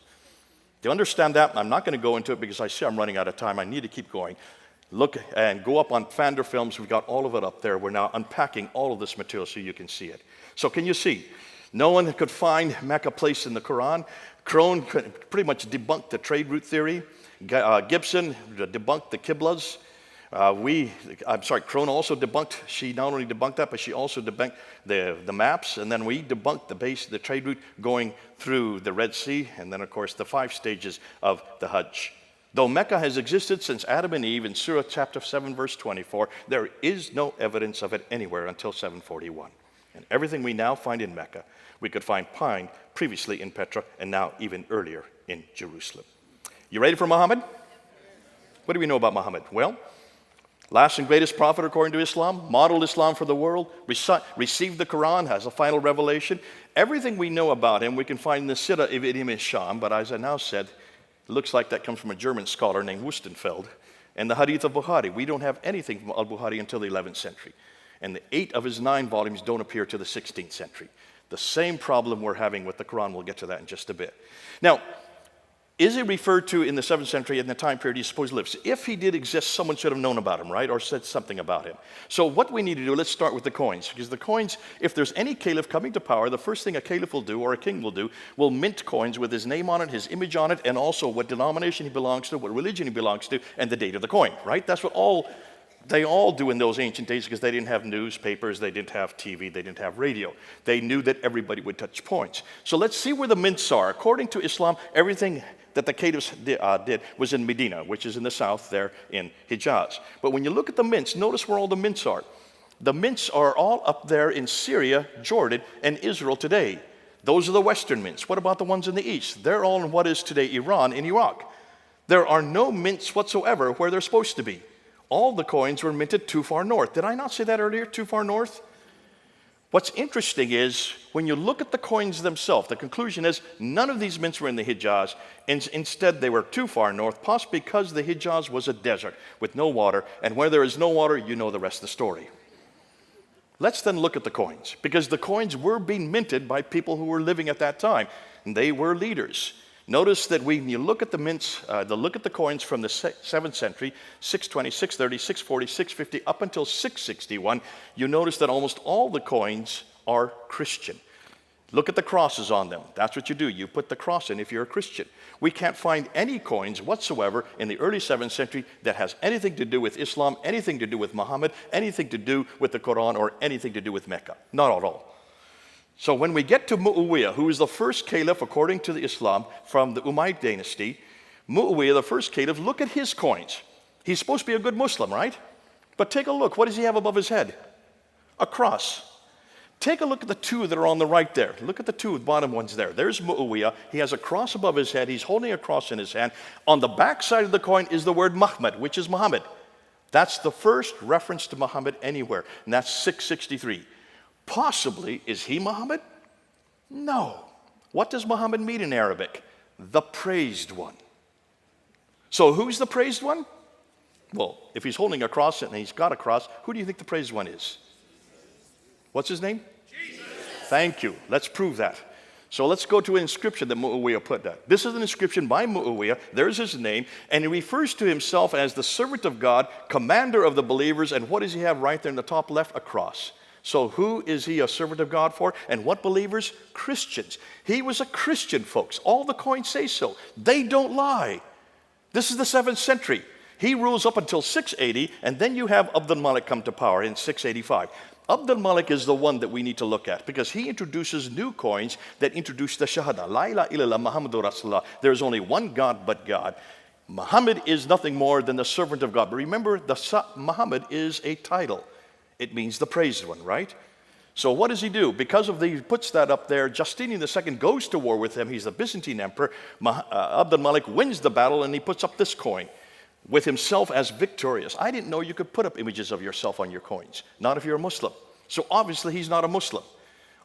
To understand that, I'm not going to go into it because I see I'm running out of time. I need to keep going. Look and go up on Fander Films. We've got all of it up there. We're now unpacking all of this material so you can see it. So can you see? No one could find Mecca placed in the Quran. Crone pretty much debunked the trade route theory. Gibson debunked the Qiblas. Crone also debunked, she not only debunked that, but she also debunked the maps, and then we debunked the trade route going through the Red Sea, and then of course the 5 stages of the Hajj. Though Mecca has existed since Adam and Eve in Surah chapter 7 verse 24, there is no evidence of it anywhere until 741. And everything we now find in Mecca, we could find previously in Petra, and now even earlier in Jerusalem. You ready for Muhammad? What do we know about Muhammad? Well, last and greatest prophet according to Islam, modeled Islam for the world, received the Quran, has a final revelation. Everything we know about him we can find in the Sirah Ibn Sham, but as I now said, it looks like that comes from a German scholar named Wustenfeld. And the Hadith of Bukhari, we don't have anything from al-Bukhari until the 11th century. And the 8 of his 9 volumes don't appear to the 16th century. The same problem we're having with the Quran, we'll get to that in just a bit. Now, is he referred to in the 7th century in the time period he supposedly lives? If he did exist, someone should have known about him, right? Or said something about him. So what we need to do, let's start with the coins. Because the coins, if there's any caliph coming to power, the first thing a caliph will do, or a king will do, will mint coins with his name on it, his image on it, and also what denomination he belongs to, what religion he belongs to, and the date of the coin, right? That's what they all do in those ancient days because they didn't have newspapers, they didn't have TV, they didn't have radio. They knew that everybody would touch coins. So let's see where the mints are. According to Islam, everything that the caliphs did was in Medina, which is in the south there in Hijaz. But when you look at the mints, notice where all the mints are. The mints are all up there in Syria, Jordan, and Israel today. Those are the western mints. What about the ones in the east? They're all in what is today Iran and Iraq. There are no mints whatsoever where they're supposed to be. All the coins were minted too far north. Did I not say that earlier, too far north? What's interesting is when you look at the coins themselves, the conclusion is none of these mints were in the Hijaz. Instead, they were too far north, possibly because the Hijaz was a desert with no water. And where there is no water, you know the rest of the story. Let's then look at the coins, because the coins were being minted by people who were living at that time. And they were leaders. Notice that when you look at the mints, look at the coins from the 7th century, 620, 630, 640, 650, up until 661, you notice that almost all the coins are Christian. Look at the crosses on them. That's what you do. You put the cross in if you're a Christian. We can't find any coins whatsoever in the early 7th century that has anything to do with Islam, anything to do with Muhammad, anything to do with the Quran, or anything to do with Mecca. Not at all. So when we get to Mu'awiyah, who is the first caliph according to the Islam from the Umayyad dynasty, Mu'awiyah, the first caliph, look at his coins. He's supposed to be a good Muslim, right? But take a look. What does he have above his head? A cross. Take a look at the 2 that are on the right there. Look at the 2 bottom ones there. There's Mu'awiyah. He has a cross above his head. He's holding a cross in his hand. On the back side of the coin is the word Muhammad, which is Muhammad. That's the first reference to Muhammad anywhere, and that's 663. Possibly, is he Muhammad? No. What does Muhammad mean in Arabic? The praised one. So who's the praised one? Well, if he's holding a cross and he's got a cross, who do you think the praised one is? What's his name? Jesus. Thank you. Let's prove that. So let's go to an inscription that Muawiyah put that. This is an inscription by Muawiyah. There's his name. And he refers to himself as the servant of God, commander of the believers. And what does he have right there in the top left? A cross. So who is he a servant of God for? And what believers? Christians. He was a Christian, folks. All the coins say so. They don't lie. This is the 7th century. He rules up until 680, and then you have Abd al-Malik come to power in 685. Abd al-Malik is the one that we need to look at because he introduces new coins that introduce the Shahada. La ilaha illallah Muhammadur Rasulullah. There is only one God but God. Muhammad is nothing more than the servant of God. But remember, Muhammad is a title. It means the praised one, right? So what does he do? Because of he puts that up there, Justinian II goes to war with him. He's the Byzantine emperor. Abd al-Malik wins the battle, and he puts up this coin with himself as victorious. I didn't know you could put up images of yourself on your coins, not if you're a Muslim. So obviously he's not a Muslim.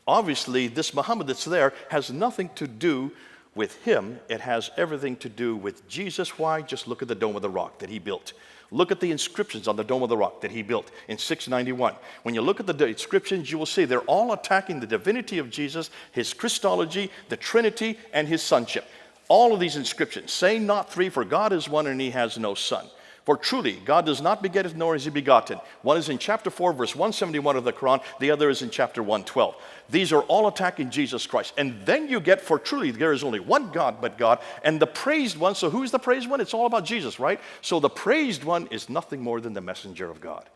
Obviously this Muhammad that's there has nothing to do with him. It has everything to do with Jesus. Why? Just look at the Dome of the Rock that he built. Look at the inscriptions on the Dome of the Rock that he built in 691. When you look at the inscriptions, you will see they're all attacking the divinity of Jesus, his Christology, the Trinity, and his sonship. All of these inscriptions say not three, for God is one and he has no son. For truly, God does not beget nor is he begotten. One is in chapter 4, verse 171 of the Quran. The other is in chapter 112. These are all attacking Jesus Christ. And then you get, for truly, there is only one God but God. And the praised one, so who's the praised one? It's all about Jesus, right? So the praised one is nothing more than the messenger of God.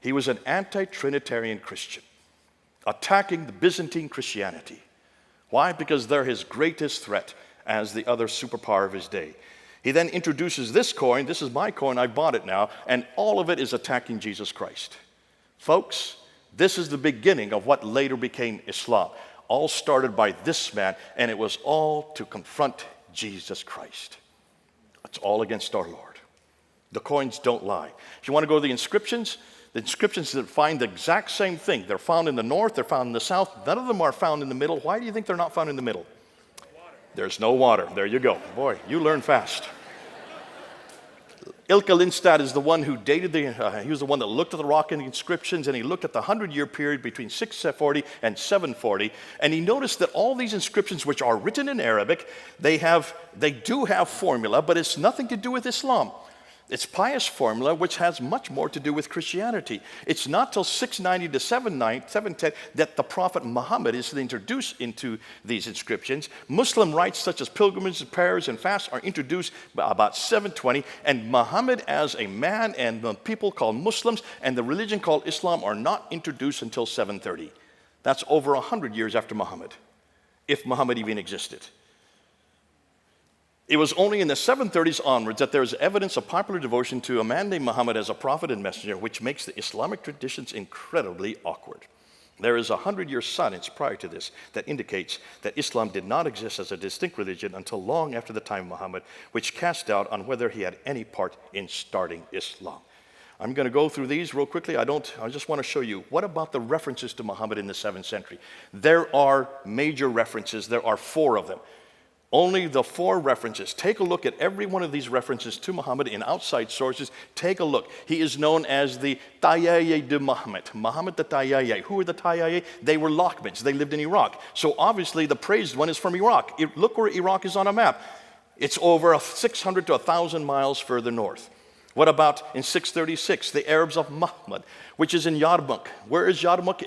He was an anti-Trinitarian Christian, attacking the Byzantine Christianity. Why? Because they're his greatest threat as the other superpower of his day. He then introduces this coin. This is my coin. I bought it now. And all of it is attacking Jesus Christ. Folks, this is the beginning of what later became Islam. All started by this man, and it was all to confront Jesus Christ. It's all against our Lord. The coins don't lie. If you want to go to the inscriptions that find the exact same thing. They're found in the north. They're found in the south. None of them are found in the middle. Why do you think they're not found in the middle? There's no water. There you go. Boy, you learn fast. Ilka Lindstad is the one who dated he was the one that looked at the rock and the inscriptions, and he looked at the 100-year period between 640 and 740, and he noticed that all these inscriptions, which are written in Arabic, they do have formula, but it's nothing to do with Islam. It's pious formula, which has much more to do with Christianity. It's not till 690 to 710 that the Prophet Muhammad is introduced into these inscriptions. Muslim rites such as pilgrimages, prayers, and fasts are introduced about 720, and Muhammad as a man and the people called Muslims and the religion called Islam are not introduced until 730. That's over 100 years after Muhammad, if Muhammad even existed. It was only in the 730s onwards that there is evidence of popular devotion to a man named Muhammad as a prophet and messenger, which makes the Islamic traditions incredibly awkward. There is a 100-year silence prior to this that indicates that Islam did not exist as a distinct religion until long after the time of Muhammad, which cast doubt on whether he had any part in starting Islam. I'm going to go through these real quickly. I just want to show you, what about the references to Muhammad in the 7th century? There are major references. There are 4 of them. Only the 4 references. Take a look at every one of these references to Muhammad in outside sources. Take a look. He is known as the Tayyaye de Muhammad. Muhammad the Tayyaye. Who are the Tayyaye? They were Lockmans. They lived in Iraq. So obviously the praised one is from Iraq. Look where Iraq is on a map. It's over 600 to 1,000 miles further north. What about in 636, the Arabs of Muhammad, which is in Yarmouk. Where is Yarmouk?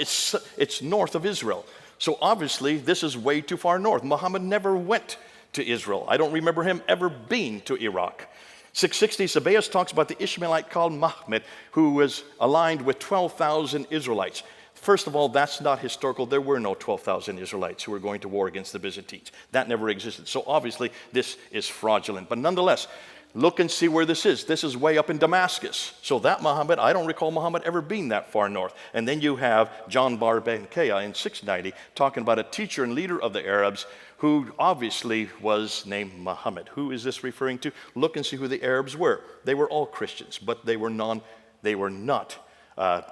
It's north of Israel. So obviously this is way too far north. Muhammad never went to Israel. I don't remember him ever being to Iraq. 660, Sabaeus talks about the Ishmaelite called Mahmed, who was aligned with 12,000 Israelites. First of all, that's not historical. There were no 12,000 Israelites who were going to war against the Byzantines. That never existed. So obviously, this is fraudulent. But nonetheless, look and see where this is. This is way up in Damascus. So that Muhammad, I don't recall Muhammad ever being that far north. And then you have John Bar Benkaya in 690 talking about a teacher and leader of the Arabs who obviously was named Muhammad. Who is this referring to? Look and see who the Arabs were. They were all Christians, but they were not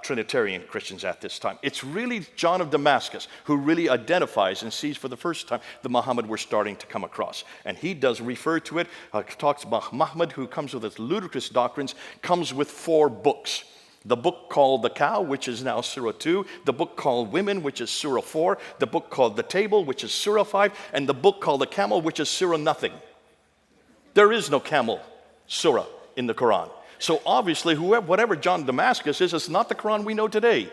Trinitarian Christians at this time. It's really John of Damascus who really identifies and sees for the first time the Muhammad we're starting to come across. And he does refer to it, talks about Muhammad, who comes with his ludicrous doctrines, comes with 4 books. the book called The Cow, which is now Surah 2, the book called Women, which is Surah 4, the book called The Table, which is Surah 5, and the book called The Camel, which is Surah nothing. There is no camel surah in the Quran. So obviously, whatever John Damascus is, it's not the Quran we know today.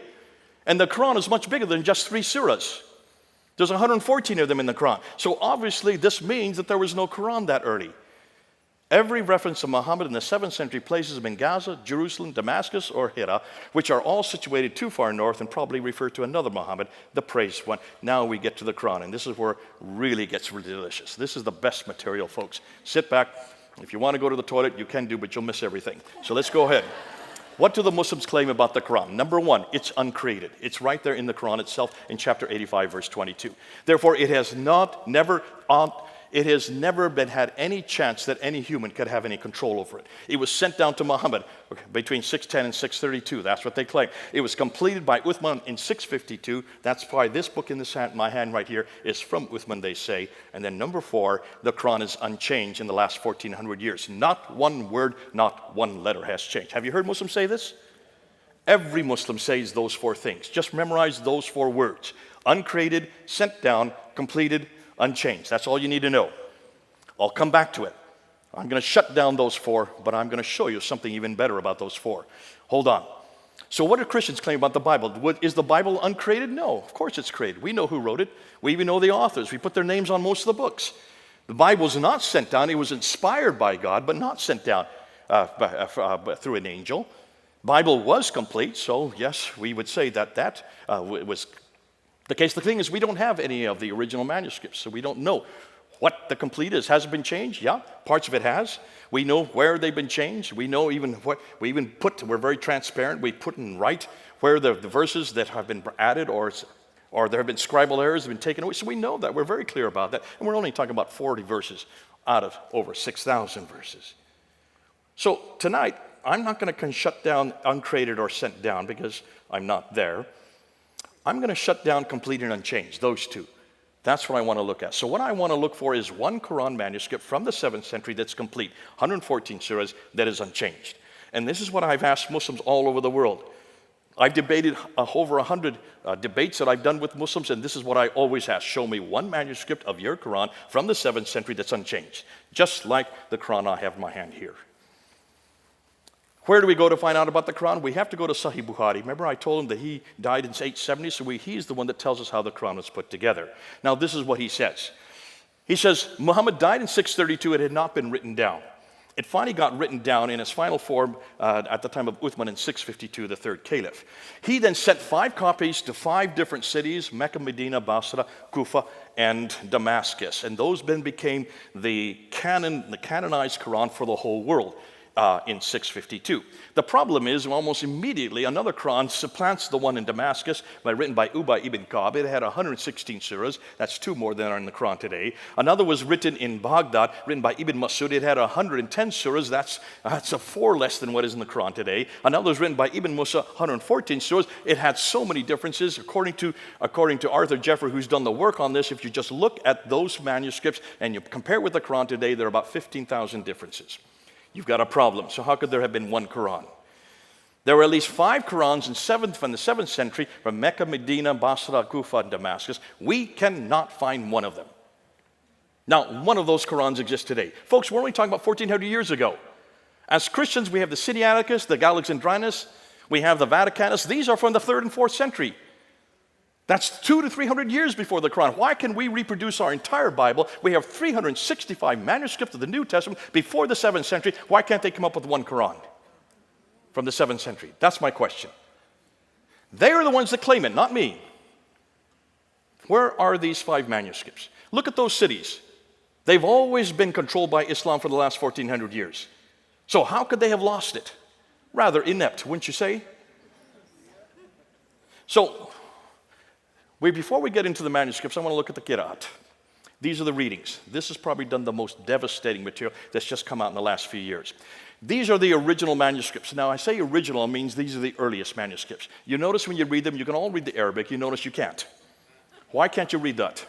And the Quran is much bigger than just 3 surahs. There's 114 of them in the Quran. So obviously, this means that there was no Quran that early. Every reference to Muhammad in the 7th century places him in Gaza, Jerusalem, Damascus, or Hira, which are all situated too far north and probably refer to another Muhammad, the praised one. Now we get to the Quran, and this is where it really gets really delicious. This is the best material, folks. Sit back. If you want to go to the toilet, you can do, but you'll miss everything. So let's go ahead. What do the Muslims claim about the Quran? Number one, it's uncreated. It's right there in the Quran itself in chapter 85, verse 22. Therefore, it has never been had any chance that any human could have any control over it. It was sent down to Muhammad between 610 and 632. That's what they claim. It was completed by Uthman in 652. That's why this book in my hand right here is from Uthman, they say. And then number 4, the Quran is unchanged in the last 1400 years. Not one word, not one letter has changed. Have you heard Muslims say this? Every Muslim says those 4 things. Just memorize those 4 words. Uncreated, sent down, completed, unchanged. That's all you need to know. I'll come back to it. I'm going to shut down those 4, but I'm going to show you something even better about those 4. Hold on. So what do Christians claim about the Bible? Is the Bible uncreated? No, of course it's created. We know who wrote it. We even know the authors. We put their names on most of the books. The Bible was not sent down. It was inspired by God, but not sent down through an angel. Bible was complete, so yes, we would say that was the case. The thing is, we don't have any of the original manuscripts, so we don't know what the complete is. Has it been changed? Yeah, parts of it has. We know where they've been changed. We know even what we even put. We're very transparent. We put in right where the verses that have been added or there have been scribal errors have been taken away. So we know that. We're very clear about that. And we're only talking about 40 verses out of over 6,000 verses. So tonight, I'm not going to shut down uncreated or sent down because I'm not there. I'm going to shut down complete and unchanged, those 2. That's what I want to look at. So what I want to look for is one Quran manuscript from the 7th century that's complete, 114 surahs, that is unchanged. And this is what I've asked Muslims all over the world. I've debated over 100 debates that I've done with Muslims, and this is what I always ask. Show me one manuscript of your Quran from the 7th century that's unchanged, just like the Quran I have in my hand here. Where do we go to find out about the Quran? We have to go to Sahih Bukhari. Remember I told him that he died in 870, so he's the one that tells us how the Quran was put together. Now this is what he says. He says, Muhammad died in 632. It had not been written down. It finally got written down in its final form at the time of Uthman in 652, the 3rd caliph. He then sent 5 copies to 5 different cities, Mecca, Medina, Basra, Kufa, and Damascus. And those then became the canonized Quran for the whole world. In 652. The problem is almost immediately another Quran supplants the one in Damascus written by Ubay ibn Ka'b. It had 116 surahs. That's 2 more than are in the Quran today. Another was written in Baghdad, written by Ibn Masud. It had 110 surahs. That's a 4 less than what is in the Quran today. Another was written by Ibn Musa, 114 surahs. It had so many differences. According to Arthur Jeffrey, who's done the work on this, if you just look at those manuscripts and you compare with the Quran today, there are about 15,000 differences. You've got a problem. So how could there have been one Quran? There were at least 5 Qurans from the 7th century from Mecca, Medina, Basra, Kufa, and Damascus. We cannot find one of them. Now, one of those Qurans exists today. Folks, we're only talking about 1,400 years ago. As Christians, we have the Sinaiticus, the Alexandrinus, we have the Vaticanus. These are from the 3rd and 4th century. That's 200 to 300 years before the Quran. Why can we reproduce our entire Bible? We have 365 manuscripts of the New Testament before the 7th century. Why can't they come up with one Quran from the 7th century? That's my question. They are the ones that claim it, not me. Where are these 5 manuscripts? Look at those cities. They've always been controlled by Islam for the last 1,400 years. So how could they have lost it? Rather inept, wouldn't you say? So, before we get into the manuscripts, I want to look at the Qira'at. These are the readings. This has probably done the most devastating material that's just come out in the last few years. These are the original manuscripts. Now, I say original means these are the earliest manuscripts. You notice when you read them, you can all read the Arabic. You notice you can't. Why can't you read that?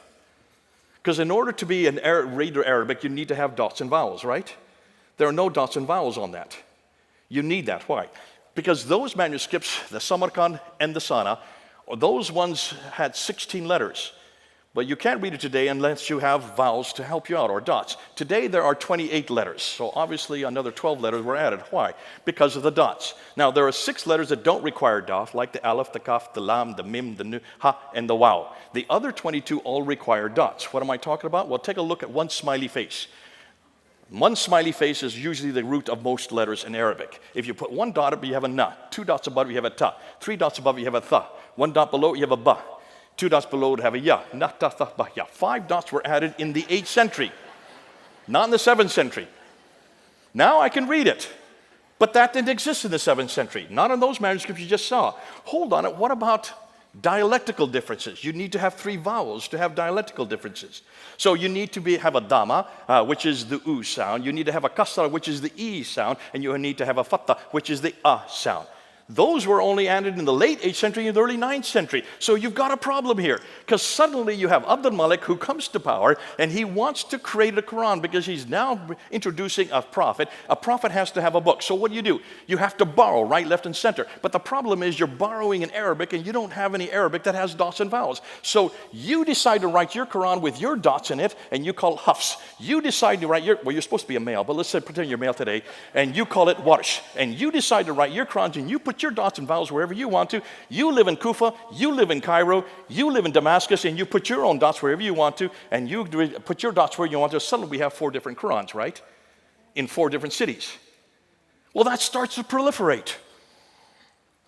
Because in order to be a reader Arabic, you need to have dots and vowels, right? There are no dots and vowels on that. You need that. Why? Because those manuscripts, the Samarkand and the Sana, those ones had 16 letters. But you can't read it today unless you have vowels to help you out, or dots. Today there are 28 letters, so obviously another 12 letters were added. Why? Because of the dots. Now there are 6 letters that don't require dot, like the aleph, the kaf, the lam, the mim, the nu, ha, and the waw. The other 22 all require dots. What am I talking about? Well, take a look at one smiley face. One smiley face is usually the root of most letters in Arabic. If you put 1 dot up, you have a na. 2 dots above, you have a ta. 3 dots above, you have a tha. 1 dot below, you have a ba. 2 dots below would have a ya. Na, ta, tha, ba, ya. 5 dots were added in the 8th century, not in the 7th century. Now I can read it, but that didn't exist in the 7th century. Not in those manuscripts you just saw. Hold on, what about dialectical differences? You need to have 3 vowels to have dialectical differences. So you need to have a dama, which is the u sound. You need to have a kasra, which is the e sound. And you need to have a fatha, which is the a sound. Those were only added in the late 8th century and the early 9th century. So you've got a problem here. Because suddenly you have Abdul Malik who comes to power and he wants to create a Quran because he's now introducing a prophet. A prophet has to have a book. So what do? You have to borrow right, left, and center. But the problem is you're borrowing in Arabic and you don't have any Arabic that has dots and vowels. So you decide to write your Quran with your dots in it and you call it Hafs. You decide to write you're supposed to be a male, but let's say pretend you're male today, and you call it Warsh. And you decide to write your Quran and you put your dots and vowels wherever you want to. You live in Kufa, you live in Cairo, you live in Damascus, and you put your own dots wherever you want to, and you put your dots where you want to. Suddenly we have 4 different Qurans, right? In 4 different cities. Well, that starts to proliferate.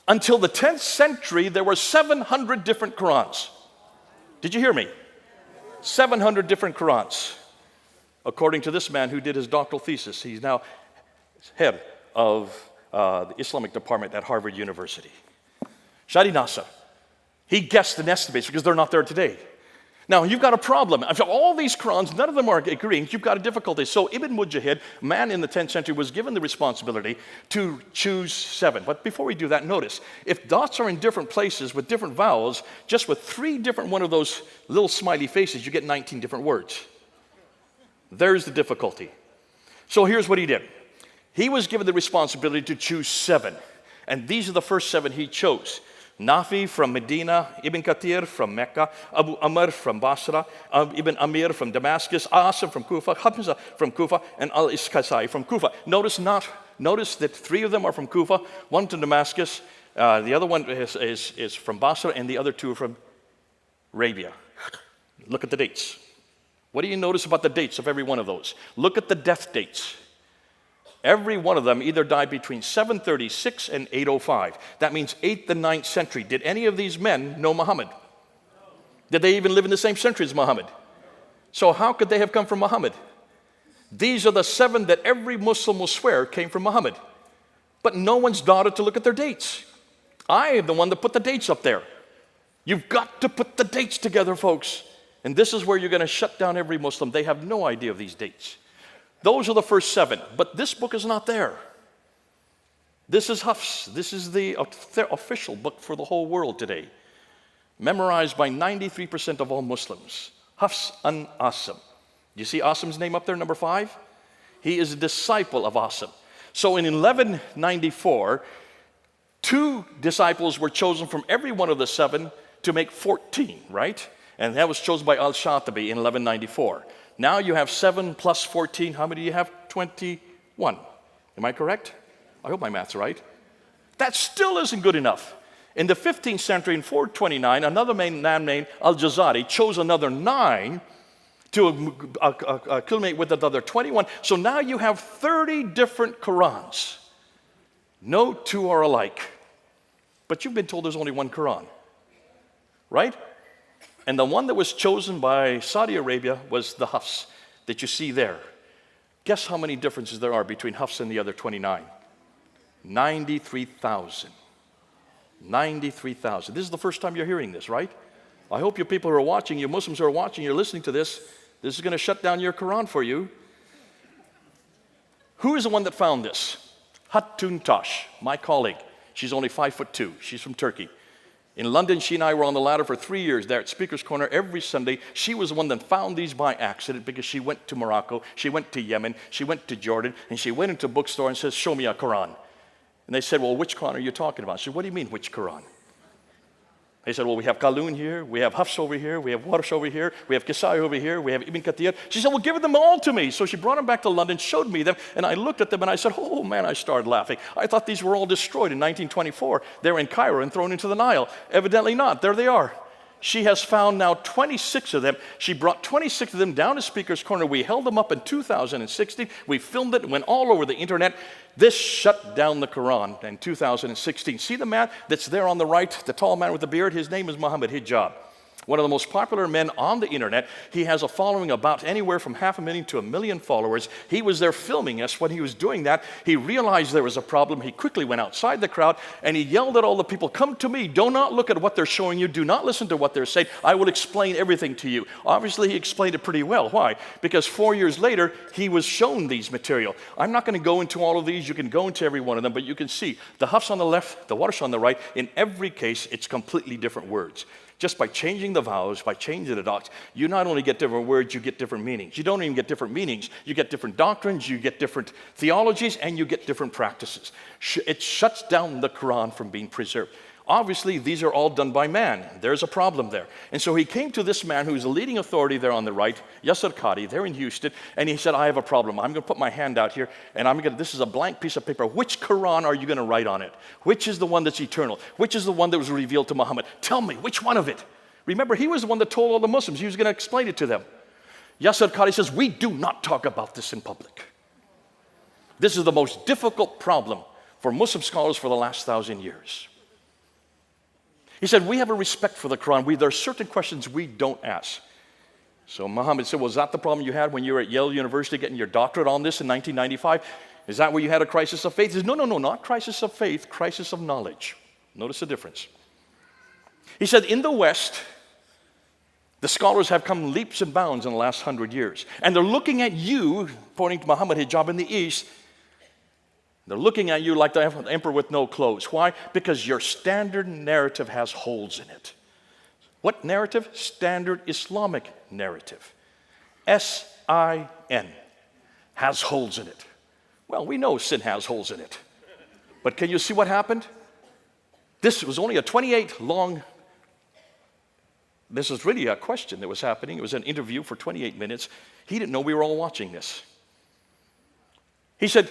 Until the 10th century, there were 700 different Qurans. Did you hear me? 700 different Qurans. According to this man who did his doctoral thesis, he's now head of the Islamic department at Harvard University. Shadi Nasser. He guessed and estimates because they're not there today. Now, you've got a problem. After all these Qurans, none of them are agreeing. You've got a difficulty. So Ibn Mujahid, a man in the 10th century, was given the responsibility to choose 7. But before we do that, notice, if dots are in different places with different vowels, just with 3 different one of those little smiley faces, you get 19 different words. There's the difficulty. So here's what he did. He was given the responsibility to choose 7. And these are the first 7 he chose. Nafi from Medina, Ibn Kathir from Mecca, Abu Amr from Basra, Ibn Amir from Damascus, Asim from Kufa, Hamza from Kufa, and Al-Iskasai from Kufa. Notice that 3 of them are from Kufa, 1 from Damascus, the other one is from Basra, and the other 2 are from Arabia. Look at the dates. What do you notice about the dates of every one of those? Look at the death dates. Every one of them either died between 736 and 805. That means 8th and 9th century. Did any of these men know Muhammad? Did they even live in the same century as Muhammad? So how could they have come from Muhammad? These are the 7 that every Muslim will swear came from Muhammad. But no one's bothered to look at their dates. I am the one that put the dates up there. You've got to put the dates together, folks. And this is where you're going to shut down every Muslim. They have no idea of these dates. Those are the first 7, but this book is not there. This is Hafs. This is the official book for the whole world today, memorized by 93% of all Muslims. Hafs an Asim. Do you see Asim's name up there, number 5? He is a disciple of Asim. So in 1194, 2 disciples were chosen from every one of the 7 to make 14, right? And that was chosen by Al-Shatibi in 1194. Now you have 7 plus 14. How many do you have? 21. Am I correct? I hope my math's right. That still isn't good enough. In the 15th century, in 429, another man named Al-Jazari chose another 9 to culminate with another 21. So now you have 30 different Qurans. No 2 are alike. But you've been told there's only one Quran, right? And the one that was chosen by Saudi Arabia was the Hafs that you see there. Guess how many differences there are between Hafs and the other 29? 93,000. 93,000. This is the first time you're hearing this, right? I hope you people who are watching, you Muslims who are watching, you're listening to this. This is going to shut down your Quran for you. Who is the one that found this? Hatun Tash, my colleague. She's only 5'2". She's from Turkey. In London, she and I were on the ladder for 3 years there at Speaker's Corner every Sunday. She was the one that found these by accident because she went to Morocco, she went to Yemen, she went to Jordan, and she went into a bookstore and says, show me a Quran. And they said, well, which Quran are you talking about? I said, what do you mean, which Quran? They said, well, we have Qalun here, we have Hafs over here, we have Warsh over here, we have Kisai over here, we have Ibn Kathir. She said, well, give them all to me. So she brought them back to London, showed me them, and I looked at them and I said, oh man, I started laughing. I thought these were all destroyed in 1924. They're in Cairo and thrown into the Nile. Evidently not. There they are. She has found now 26 of them. She brought 26 of them down to Speaker's Corner. We held them up in 2016. We filmed it. It went all over the internet. This shut down the Quran in 2016. See the man that's there on the right, the tall man with the beard? His name is Muhammad Hijab. One of the most popular men on the internet. He has a following about anywhere from 500,000 to 1 million followers. He was there filming us. When he was doing that, he realized there was a problem. He quickly went outside the crowd and he yelled at all the people, come to me. Do not look at what they're showing you. Do not listen to what they're saying. I will explain everything to you. Obviously, he explained it pretty well. Why? Because 4 years later, he was shown these material. I'm not going to go into all of these. You can go into every one of them, but you can see the Hafs on the left, the Warsh on the right. In every case, it's completely different words. Just by changing the vowels, by changing the dots, you not only get different words, you get different meanings. You don't even get different meanings. You get different doctrines, you get different theologies, and you get different practices. It shuts down the Quran from being preserved. Obviously, these are all done by man. There's a problem there. And so he came to this man who's the leading authority there on the right, Yasser Qadi, there in Houston, and he said, I have a problem. I'm going to put my hand out here, and this is a blank piece of paper. Which Quran are you going to write on it? Which is the one that's eternal? Which is the one that was revealed to Muhammad? Tell me, which one of it? Remember, he was the one that told all the Muslims he was going to explain it to them. Yasser Qadi says, we do not talk about this in public. This is the most difficult problem for Muslim scholars for the last 1,000 years. He said, we have a respect for the Quran. There are certain questions we don't ask. So Muhammad said, was that the problem you had when you were at Yale University getting your doctorate on this in 1995? Is that where you had a crisis of faith? He said, no, not crisis of faith, crisis of knowledge. Notice the difference. He said, in the West, the scholars have come leaps and bounds in the last 100 years. And they're looking at you, pointing to Muhammad Hijab in the East, they're looking at you like the emperor with no clothes. Why? Because your standard narrative has holes in it. What narrative? Standard Islamic narrative. S-I-N. Has holes in it. Well, we know sin has holes in it. But can you see what happened? This was only a 28 long, this is really a question that was happening. It was an interview for 28 minutes. He didn't know we were all watching this. He said,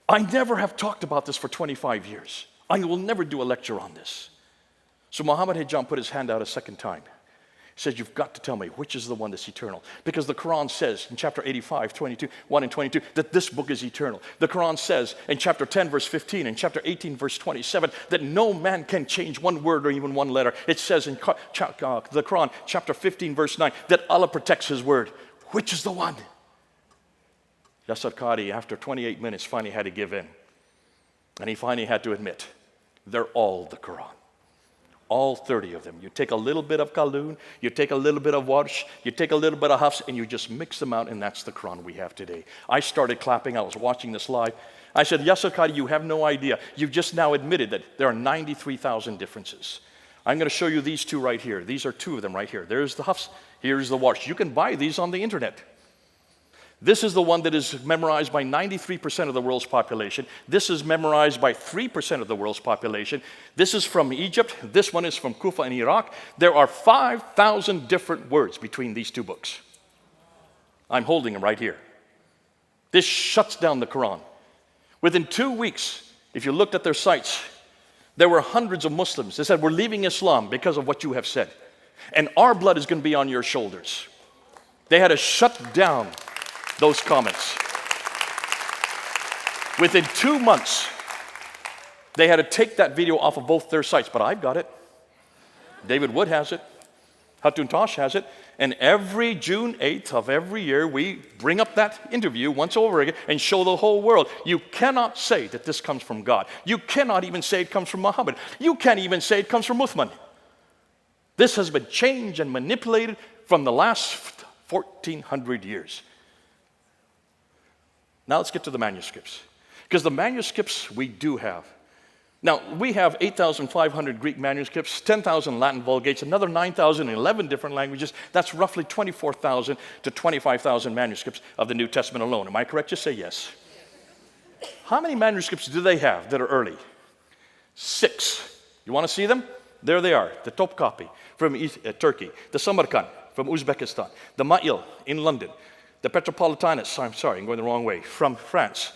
I never have talked about this for 25 years. I will never do a lecture on this. So Muhammad Hijab put his hand out a second time. He said, you've got to tell me which is the one that's eternal. Because the Quran says in chapter 85, 1 and 22, that this book is eternal. The Quran says in chapter 10, verse 15, and chapter 18, verse 27, that no man can change one word or even one letter. It says in the Quran, chapter 15, verse 9, that Allah protects his word. Which is the one? Yasser Qadi, after 28 minutes, finally had to give in. And he finally had to admit, they're all the Quran. All 30 of them. You take a little bit of Qalun, you take a little bit of Warsh, you take a little bit of Hafs, and you just mix them out, and that's the Quran we have today. I started clapping. I was watching this live. I said, Yasser Qadi, you have no idea. You've just now admitted that there are 93,000 differences. I'm going to show you these two right here. These are two of them right here. There's the Hafs, here's the Warsh. You can buy these on the internet. This is the one that is memorized by 93% of the world's population. This is memorized by 3% of the world's population. This is from Egypt. This one is from Kufa in Iraq. There are 5,000 different words between these two books. I'm holding them right here. This shuts down the Quran. Within 2 weeks, if you looked at their sites, there were hundreds of Muslims that said, we're leaving Islam because of what you have said. And our blood is going to be on your shoulders. They had to shut down those comments. Within 2 months, they had to take that video off of both their sites, but I've got it. David Wood has it. Hatun Tosh has it. And every June 8th of every year, we bring up that interview once over again and show the whole world. You cannot say that this comes from God. You cannot even say it comes from Muhammad. You can't even say it comes from Uthman. This has been changed and manipulated from the last 1,400 years. Now let's get to the manuscripts. Because the manuscripts we do have. Now, we have 8,500 Greek manuscripts, 10,000 Latin Vulgates, another 9,000 in 11 different languages. That's roughly 24,000 to 25,000 manuscripts of the New Testament alone. Am I correct? Just say yes. How many manuscripts do they have that are early? 6. You want to see them? There they are. The Topkapi from Turkey, the Samarkand from Uzbekistan, the Ma'il in London, the Petropolitanus, I'm sorry, I'm going the wrong way, from France,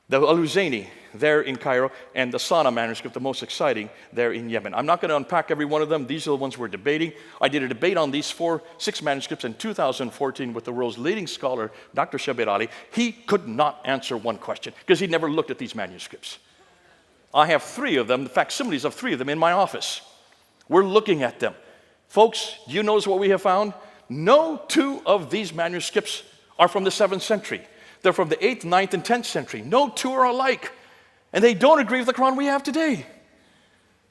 the Al-Huzayni there in Cairo, and the Sana manuscript, the most exciting, there in Yemen. I'm not going to unpack every one of them. These are the ones we're debating. I did a debate on these 6 manuscripts in 2014 with the world's leading scholar, Dr. Shabir Ali. He could not answer one question because he'd never looked at these manuscripts. I have 3 of them, the facsimiles of 3 of them in my office. We're looking at them. Folks, do you notice what we have found? No 2 of these manuscripts are from the 7th century. They're from the 8th, 9th, and 10th century. No 2 are alike. And they don't agree with the Quran we have today.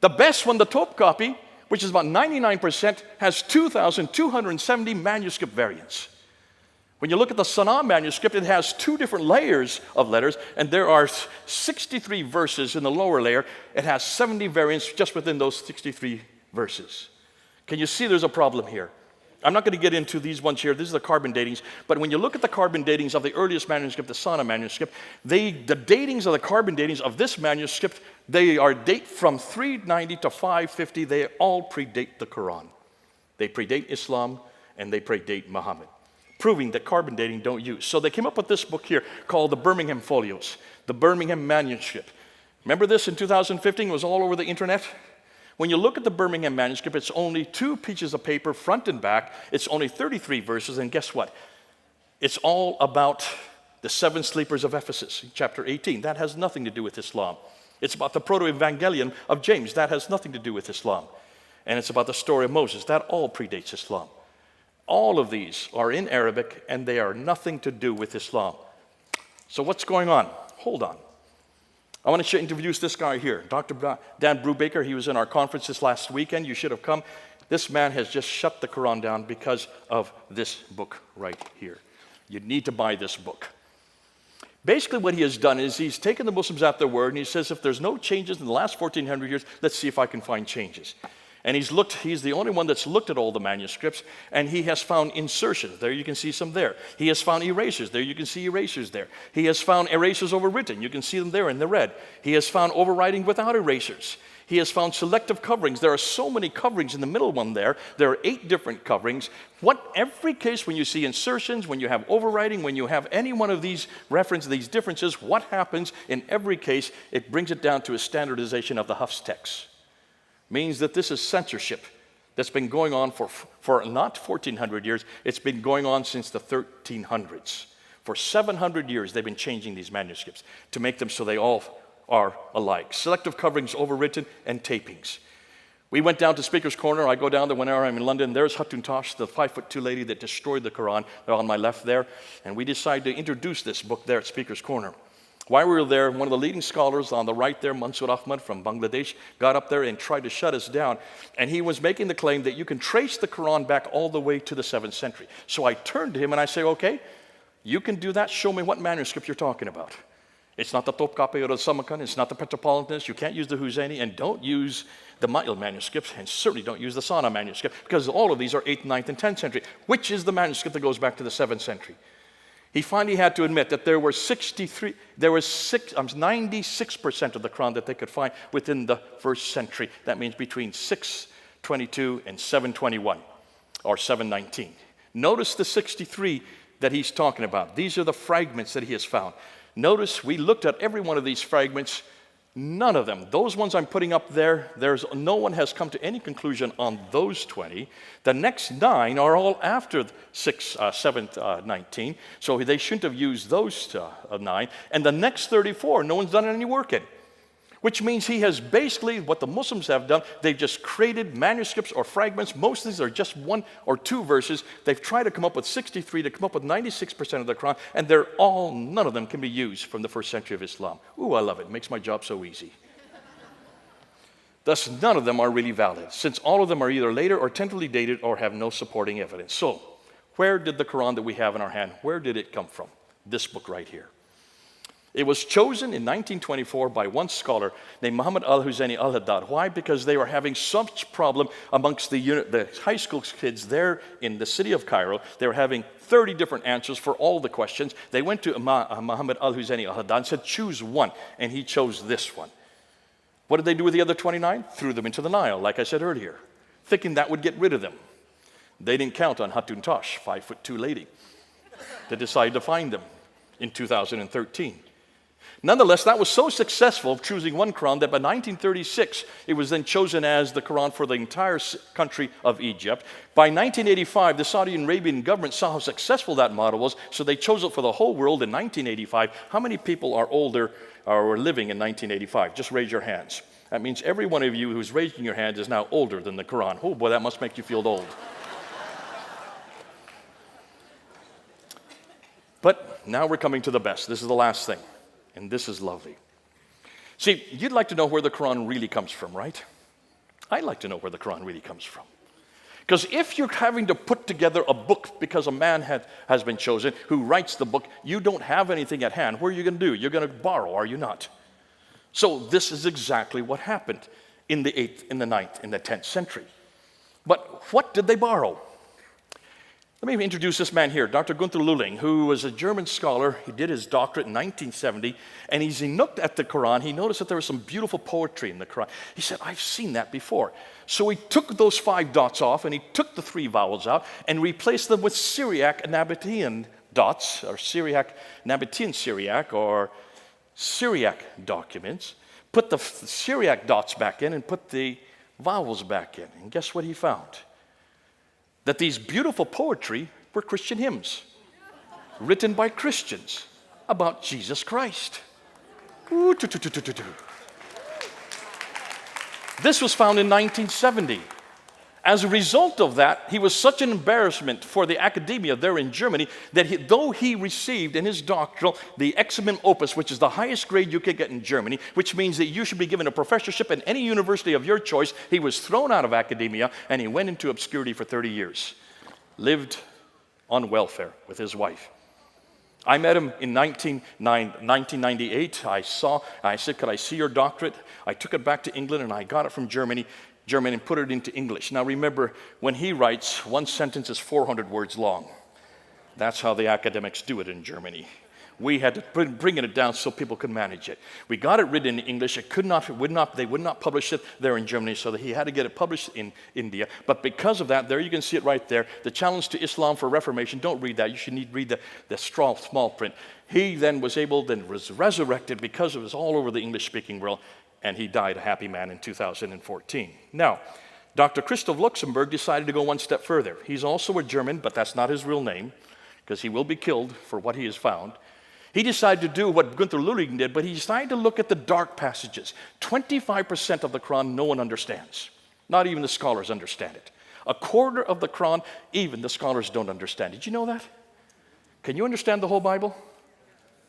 The best one, the Topkapi, which is about 99%, has 2,270 manuscript variants. When you look at the Sana manuscript, it has 2 different layers of letters, and there are 63 verses in the lower layer. It has 70 variants just within those 63 verses. Can you see there's a problem here? I'm not going to get into these ones here. These are the carbon datings. But when you look at the carbon datings of the earliest manuscript, the Sana manuscript, the datings of the carbon datings of this manuscript, they are date from 390 to 550. They all predate the Quran. They predate Islam, and they predate Muhammad, proving that carbon dating don't use. So they came up with this book here called the Birmingham Folios, the Birmingham manuscript. Remember this in 2015? It was all over the internet. When you look at the Birmingham manuscript, it's only 2 pieces of paper, front and back. It's only 33 verses, and guess what? It's all about the 7 sleepers of Ephesus, chapter 18. That has nothing to do with Islam. It's about the proto-evangelion of James. That has nothing to do with Islam. And it's about the story of Moses. That all predates Islam. All of these are in Arabic, and they are nothing to do with Islam. So what's going on? Hold on. I want to introduce this guy here, Dr. Dan Brubaker. He was in our conference this last weekend. You should have come. This man has just shut the Quran down because of this book right here. You need to buy this book. Basically what he has done is he's taken the Muslims at their word, and he says, if there's no changes in the last 1,400 years, let's see if I can find changes. And he's the only one that's looked at all the manuscripts, and he has found insertions. There you can see some there. He has found erasures. There you can see erasures there. He has found erasures overwritten. You can see them there in the red. He has found overwriting without erasures. He has found selective coverings. There are so many coverings in the middle one there. There are 8 different coverings. Every case when you see insertions, when you have overwriting, when you have any one of these references, these differences, what happens in every case, it brings it down to a standardization of the Hafs text. Means that this is censorship that's been going on for not 1,400 years, it's been going on since the 1300s. For 700 years, they've been changing these manuscripts to make them so they all are alike. Selective coverings, overwritten, and tapings. We went down to Speaker's Corner. I go down there whenever I'm in London. There's Hatun Tash, the 5'2" lady that destroyed the Quran. They're on my left there. And we decided to introduce this book there at Speaker's Corner. While we were there, one of the leading scholars on the right there, Mansoor Ahmad from Bangladesh, got up there and tried to shut us down. And he was making the claim that you can trace the Quran back all the way to the 7th century. So I turned to him and I say, okay, you can do that. Show me what manuscript you're talking about. It's not the Topkapi or the Samarkand. It's not the Petropolitanus. You can't use the Huzayni, and don't use the Ma'il manuscript, and certainly don't use the Sana manuscript, because all of these are 8th, 9th, and 10th century. Which is the manuscript that goes back to the 7th century? He finally had to admit that there were 96% of the Quran that they could find within the 1st century. That means between 622 and 721 or 719. Notice the 63 that he's talking about. These are the fragments that he has found. Notice we looked at every one of these fragments. None of them, those ones I'm putting up there, no one has come to any conclusion on those 20. The next 9 are all after 719, so they shouldn't have used those 9. And the next 34, no one's done any work in. Which means he has basically, what the Muslims have done, they've just created manuscripts or fragments. Most of these are just 1 or 2 verses. They've tried to come up with 63 to come up with 96% of the Quran, and none of them can be used from the 1st century of Islam. Ooh, I love it. It makes my job so easy. Thus, none of them are really valid, since all of them are either later or tentatively dated or have no supporting evidence. So, where did the Quran that we have in our hand, where did it come from? This book right here. It was chosen in 1924 by one scholar named Muhammad al-Husseini al-Haddad. Why? Because they were having such problem amongst the high school kids there in the city of Cairo. They were having 30 different answers for all the questions. They went to Muhammad al-Husseini al-Haddad and said, choose one. And he chose this one. What did they do with the other 29? Threw them into the Nile, like I said earlier, thinking that would get rid of them. They didn't count on Hatun Tash, 5'2" lady. They decided to find them in 2013. Nonetheless, that was so successful of choosing one Quran that by 1936, it was then chosen as the Quran for the entire country of Egypt. By 1985, the Saudi Arabian government saw how successful that model was, so they chose it for the whole world in 1985. How many people are older or were living in 1985? Just raise your hands. That means every one of you who's raising your hand is now older than the Quran. Oh boy, that must make you feel old. But now we're coming to the best. This is the last thing. And this is lovely. See, you'd like to know where the Quran really comes from, right? I'd like to know where the Quran really comes from. Because if you're having to put together a book because a man has been chosen who writes the book, you don't have anything at hand. What are you going to do? You're going to borrow, are you not? So this is exactly what happened in the 8th, in the 9th, in the 10th century. But what did they borrow? Let me introduce this man here, Dr. Gunther Lulling, who was a German scholar. He did his doctorate in 1970, and as he looked at the Quran, he noticed that there was some beautiful poetry in the Quran. He said, I've seen that before. So he took those 5 dots off, and he took the 3 vowels out, and replaced them with Syriac and Nabatean dots, or Nabatean Syriac, or Syriac documents, put the Syriac dots back in, and put the vowels back in. And guess what he found? That these beautiful poetry were Christian hymns written by Christians about Jesus Christ. This was found in 1970. As a result of that, he was such an embarrassment for the academia there in Germany that though he received in his doctoral the Examen Opus, which is the highest grade you could get in Germany, which means that you should be given a professorship in any university of your choice, he was thrown out of academia and he went into obscurity for 30 years. Lived on welfare with his wife. I met him in 1998. I said, could I see your doctorate? I took it back to England and I got it from German and put it into English. Now remember, when he writes, one sentence is 400 words long. That's how the academics do it in Germany. We had to bring it down so people could manage it. We got it written in English. They would not publish it there in Germany, so that he had to get it published in India. But because of that, there you can see it right there. The challenge to Islam for Reformation. Don't read that. You should read the small print. He then was resurrected because it was all over the English-speaking world. And he died a happy man in 2014. Now, Dr. Christoph Luxemburg decided to go one step further. He's also a German, but that's not his real name, because he will be killed for what he has found. He decided to do what Gunther Lulling did, but he decided to look at the dark passages. 25% of the Quran no one understands. Not even the scholars understand it. A quarter of the Quran, even the scholars don't understand. Did you know that? Can you understand the whole Bible?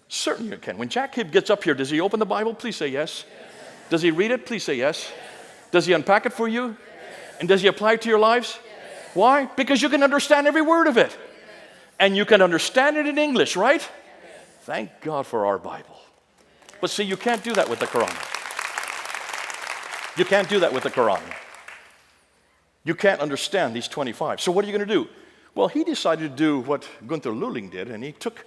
Certainly you can. When Jack Hibb gets up here, does he open the Bible? Please say yes. Does he read it? Please say yes. Does he unpack it for you? And does he apply it to your lives? Why? Because you can understand every word of it. And you can understand it in English, right? Thank God for our Bible. But see, you can't do that with the Quran. You can't do that with the Quran. You can't understand these 25. So what are you going to do? Well, he decided to do what Gunther Lulling did, and he took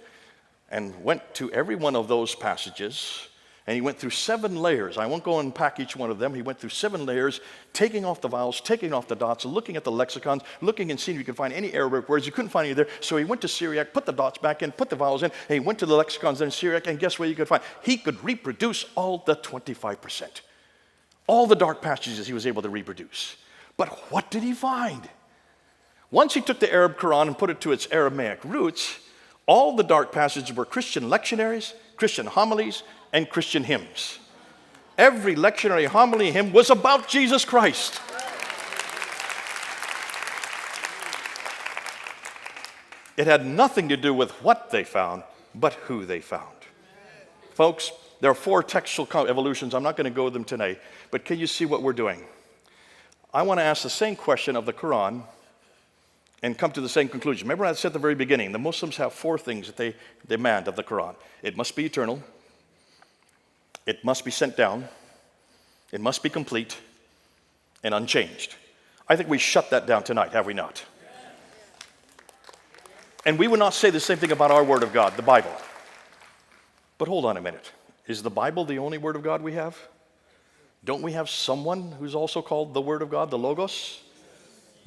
and went to every one of those passages. And he went through 7 layers. I won't go and unpack each one of them. He went through 7 layers, taking off the vowels, taking off the dots, looking at the lexicons, looking and seeing if he could find any Arabic words. He couldn't find any there. So he went to Syriac, put the dots back in, put the vowels in, and he went to the lexicons in Syriac, and guess what he could find? He could reproduce all the 25%. All the dark passages he was able to reproduce. But what did he find? Once he took the Arab Quran and put it to its Aramaic roots, all the dark passages were Christian lectionaries, Christian homilies, and Christian hymns. Every lectionary, homily, hymn was about Jesus Christ. It had nothing to do with what they found, but who they found. Folks, there are 4 textual evolutions. I'm not going to go with them tonight, but can you see what we're doing? I want to ask the same question of the Quran and come to the same conclusion. Remember I said at the very beginning, the Muslims have 4 things that they demand of the Quran. It must be eternal. It must be sent down. It must be complete and unchanged. I think we shut that down tonight, have we not? And we would not say the same thing about our Word of God, the Bible. But hold on a minute. Is the Bible the only Word of God we have? Don't we have someone who's also called the Word of God, the Logos?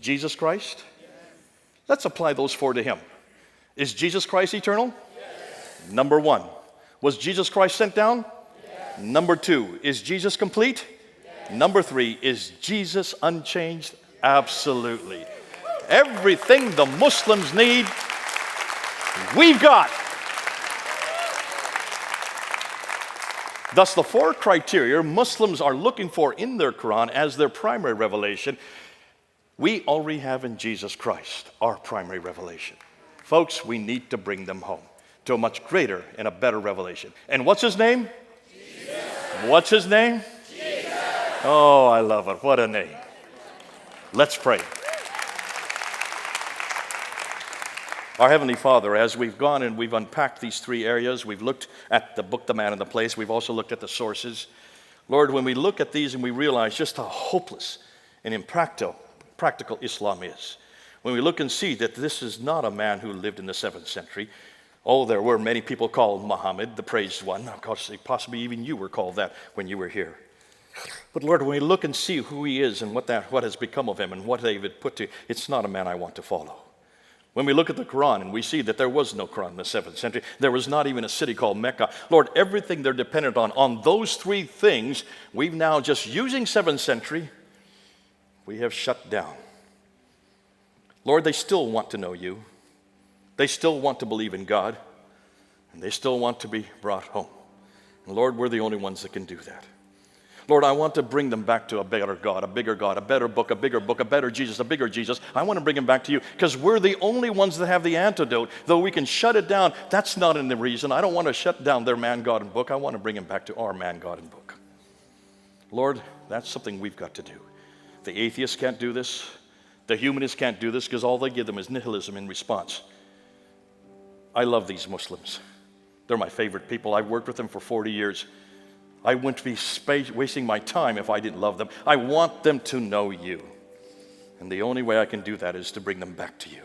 Jesus Christ? Let's apply those four to him. Is Jesus Christ eternal? Yes. Number one. Was Jesus Christ sent down? Yes. Number two. Is Jesus complete? Yes. Number three. Is Jesus unchanged? Absolutely. Everything the Muslims need, we've got. Thus, the four criteria Muslims are looking for in their Quran as their primary revelation, we already have in Jesus Christ, our primary revelation. Folks, we need to bring them home to a much greater and a better revelation. And what's his name? Jesus. What's his name? Jesus. Oh, I love it. What a name. Let's pray. Our Heavenly Father, as we've gone and we've unpacked these three areas, we've looked at the book, The Man and the Place, we've also looked at the sources. Lord, when we look at these and we realize just how hopeless and impractical Islam is, when we look and see that this is not a man who lived in the 7th century, oh, there were many people called Muhammad, the praised one. Of course, possibly even you were called that when you were here. But Lord, when we look and see who he is and what has become of him and what they've put to, it's not a man I want to follow. When we look at the Quran and we see that there was no Quran in the 7th century, there was not even a city called Mecca. Lord, everything they're dependent on those three things, we've now just using 7th century, we have shut down. Lord, they still want to know you. They still want to believe in God. And they still want to be brought home. And Lord, we're the only ones that can do that. Lord, I want to bring them back to a better God, a bigger God, a better book, a bigger book, a better Jesus, a bigger Jesus. I want to bring them back to you because we're the only ones that have the antidote. Though we can shut it down, that's not in the reason. I don't want to shut down their man, God, and book. I want to bring them back to our man, God, and book. Lord, that's something we've got to do. The atheists can't do this. The humanists can't do this because all they give them is nihilism in response. I love these Muslims. They're my favorite people. I've worked with them for 40 years. I wouldn't be wasting my time if I didn't love them. I want them to know you. And the only way I can do that is to bring them back to you.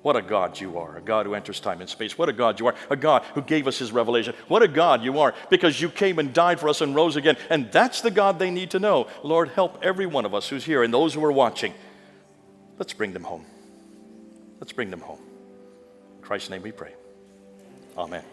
What a God you are, a God who enters time and space. What a God you are, a God who gave us his revelation. What a God you are, because you came and died for us and rose again. And that's the God they need to know. Lord, help every one of us who's here and those who are watching. Let's bring them home. Let's bring them home. In Christ's name we pray. Amen.